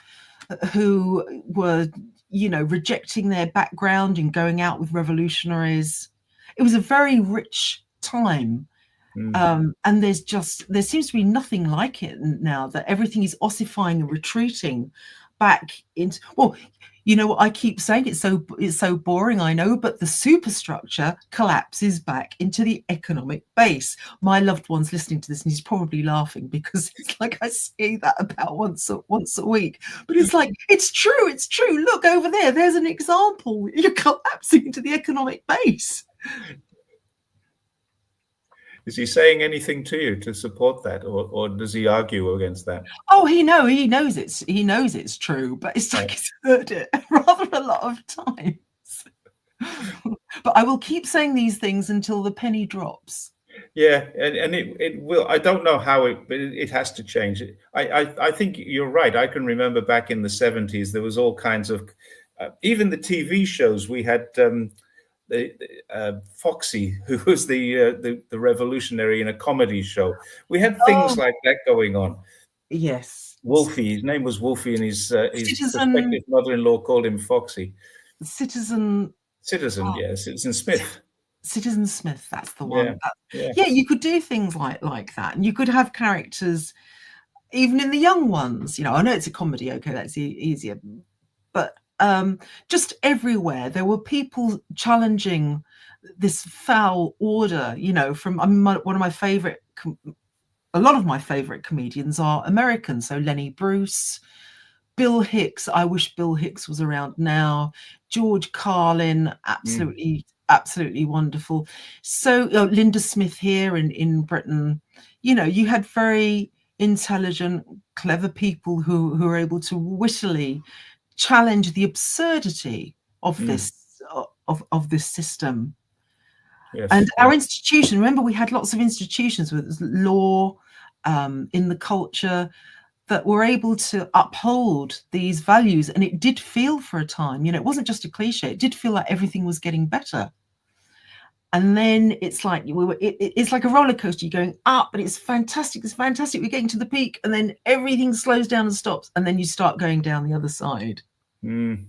who were, rejecting their background and going out with revolutionaries. It was a very rich time. Mm. And there seems to be nothing like it now, that everything is ossifying and retreating back into, well, what I keep saying, it's so boring, I know, but the superstructure collapses back into the economic base. My loved one's listening to this and he's probably laughing, because it's like I say that about once a week. But it's like, it's true. Look over there's an example. You're collapsing into the economic base. Is he saying anything to you to support that, or does he argue against that? Oh, he knows it's true, but it's like Right. he's heard it rather a lot of times. But I will keep saying these things until the penny drops. Yeah, and it will. I don't know how but it has to change. I think you're right. I can remember back in the 70s, there was all kinds of, even the TV shows. We had Foxy, who was the revolutionary in a comedy show. We had things Oh, like that going on. yes. Wolfie, his name was Wolfie, and his Citizen, prospective mother-in-law called him Foxy. Citizen, Citizen, oh, yeah, Citizen Smith. Citizen Smith. That's the Yeah, one. yeah. Yeah, you could do things like that, and you could have characters even in the young ones. I know it's a comedy. Okay, that's easier, but just everywhere there were people challenging this foul order. From, one of my favorite a lot of my favorite comedians are American. So Lenny Bruce, Bill Hicks. I wish Bill Hicks was around now. George Carlin, absolutely wonderful. So Linda Smith here in Britain. You had very intelligent, clever people who are able to wittily challenge the absurdity of this system. Yes. And Yes. our institution, remember, we had lots of institutions with law, in the culture, that were able to uphold these values. And it did feel for a time, it wasn't just a cliche, it did feel like everything was getting better. And then it's like it's like a roller coaster. You're going up, and it's fantastic. We're getting to the peak, and then everything slows down and stops, and then you start going down the other side. And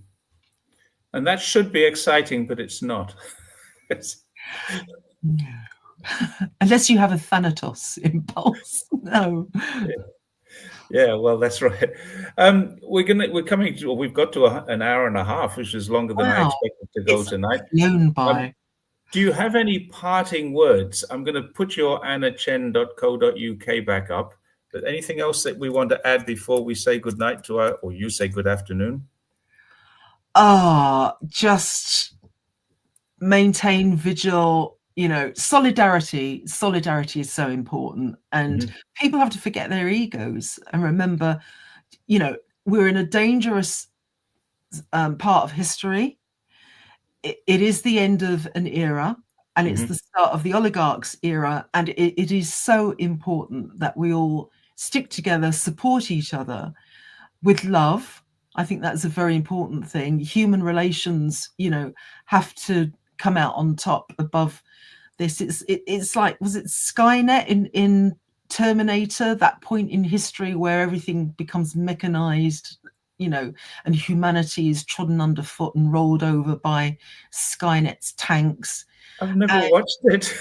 that should be exciting, but it's not. No. Unless you have a Thanatos impulse. No. Yeah, well, that's right. We've got to an hour and a half, which is longer than I Wow. expected to go It's tonight. flown by. Do you have any parting words? I'm going to put your annachen.co.uk back up. But anything else that we want to add before we say good night or you say good afternoon? Just maintain vigil. Solidarity is so important, and people have to forget their egos and remember, we're in a dangerous part of history. It is the end of an era, and it's the start of the oligarchs' era, and it is so important that we all stick together, support each other with love. I think that's a very important thing. Human relations, have to come out on top above this. It's like, was it Skynet in Terminator, that point in history where everything becomes mechanized, and humanity is trodden underfoot and rolled over by Skynet's tanks. I've never watched it.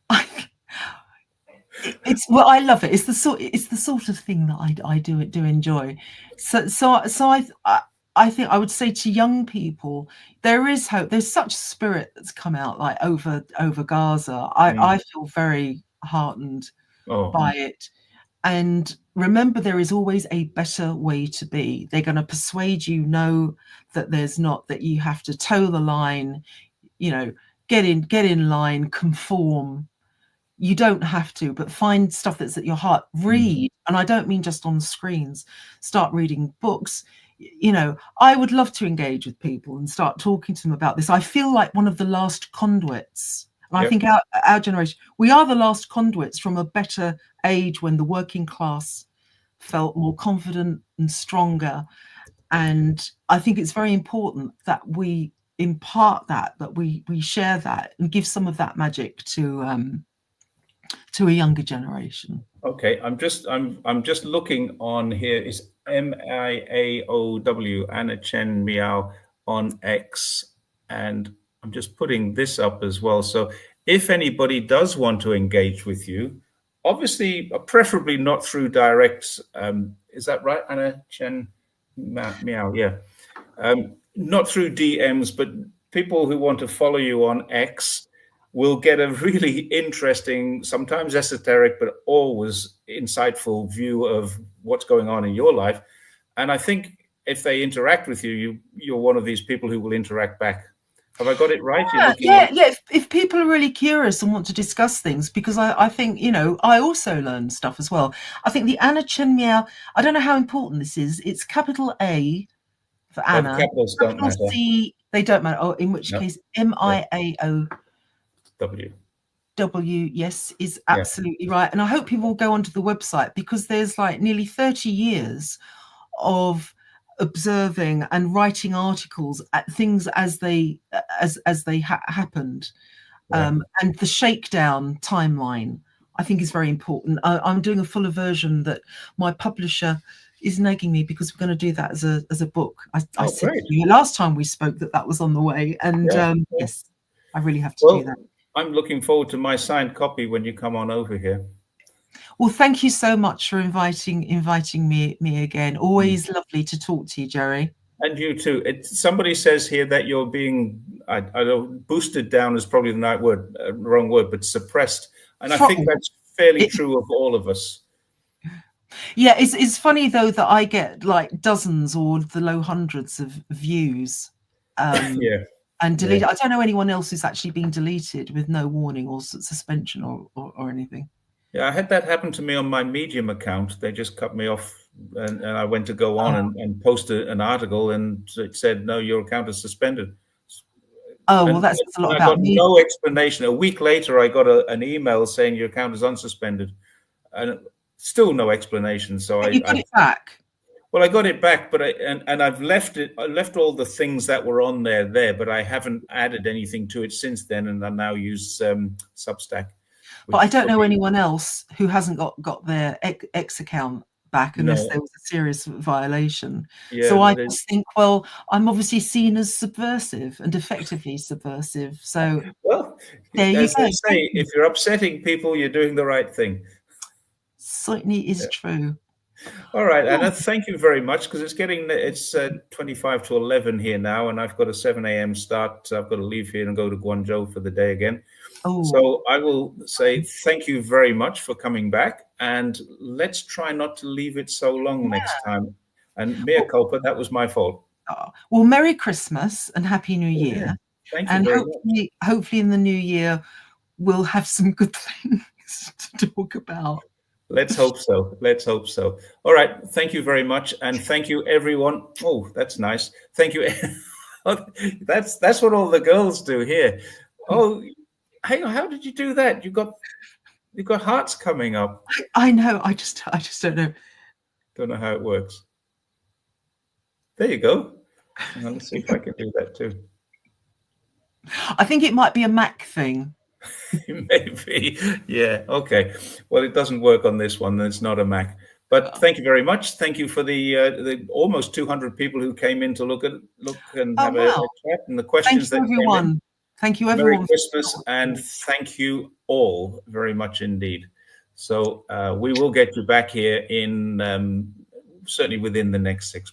I love it. It's the sort of thing that I do enjoy. So I think I would say to young people, there is hope. There's such spirit that's come out, like over Gaza. I feel very heartened by it. And remember, there is always a better way to be. They're going to persuade you, no, that there's not, that you have to toe the line, get in line, conform. You don't have to, but find stuff that's at your heart. Read. And I don't mean just on screens. Start reading books. I would love to engage with people and start talking to them about this. I feel like one of the last conduits. And I think our generation, we are the last conduits from a better age when the working class felt more confident and stronger. And I think it's very important that we impart that we share that and give some of that magic to a younger generation. Okay, I'm just looking on here. It's MIAOW, Anna Chen Meow on X, and I'm just putting this up as well. So if anybody does want to engage with you, obviously, preferably not through direct. Is that right, Anna Chen Meow? Yeah, not through DMs, but people who want to follow you on X will get a really interesting, sometimes esoteric, but always insightful view of what's going on in your life. And I think if they interact with you, you're one of these people who will interact back. Have I got it right? Yeah. If people are really curious and want to discuss things, because I think, I also learn stuff as well. I think the Anna Chen Meow, I don't know how important this is. It's capital A for Anna. The capitals don't matter. C, they don't matter. Oh, in which case, MIAOW, yes, is absolutely right. And I hope people will go onto the website, because there's like nearly 30 years of observing and writing articles at things as they happened, and the shakedown timeline I think is very important. I'm doing a fuller version that my publisher is nagging me, because we're going to do that as a book. I said to you last time we spoke that was on the way, and yes, I really have to do that. I'm looking forward to my signed copy when you come on over here. Well, thank you so much for inviting me again. Always lovely to talk to you, Jerry. And you too. Somebody says here that you're being, I don't, boosted down is probably the wrong word, but suppressed. And I think that's fairly It, true of all of us. yeah, it's funny though that I get like dozens or the low hundreds of views, um, Yeah, and yeah. deleted. I don't know anyone else who's actually been deleted with no warning or suspension or anything. Yeah, I had that happen to me on my Medium account. They just cut me off, and I went to go on and post an article, and it said, "No, your account is suspended." Oh, well, And, that says a lot and I about got me. no explanation. A week later, I got an email saying your account is unsuspended, and still no explanation. So But you got it back. well, I got it back, but and I've left it. I left all the things that were on there, but I haven't added anything to it since then, and I now use Substack, But I which don't know probably anyone else who hasn't got their X account back unless no, there was a serious violation. yeah, So I just think, well, I'm obviously seen as subversive and effectively subversive. So well, there you as go. they say, if you're upsetting people, you're doing the right thing. Certainly is Yeah. true. All right, Oh, Anna, thank you very much because it's 25 to 11 here now, and I've got a 7 a.m. start. So I've got to leave here and go to Guangzhou for the day again. oh, So I will say thank you very much for coming back, and let's try not to leave it so long next time. And mea well, culpa, that was my fault. well, Merry Christmas and Happy New Oh, yeah. Year. Thank you And very much. hopefully in the new year, we'll have some good things to talk about. Let's hope so. Let's hope so. All right. Thank you very much, and thank you everyone. Oh, that's nice. Thank you. That's what all the girls do here. Oh, hang on. How did you do that? You got hearts coming up. I know. I just don't know. Don't know how it works. There you go. Hang on, let's see if I can do that too. I think it might be a Mac thing. Maybe. Yeah. Okay. Well, it doesn't work on this one. It's not a Mac. But thank you very much. Thank you for the almost 200 people who came in to look and Oh, have a wow. chat and the Thank questions you, that came in. everyone. Thank you, Merry everyone. Christmas and thank you all very much indeed. So we will get you back here in certainly within the next 6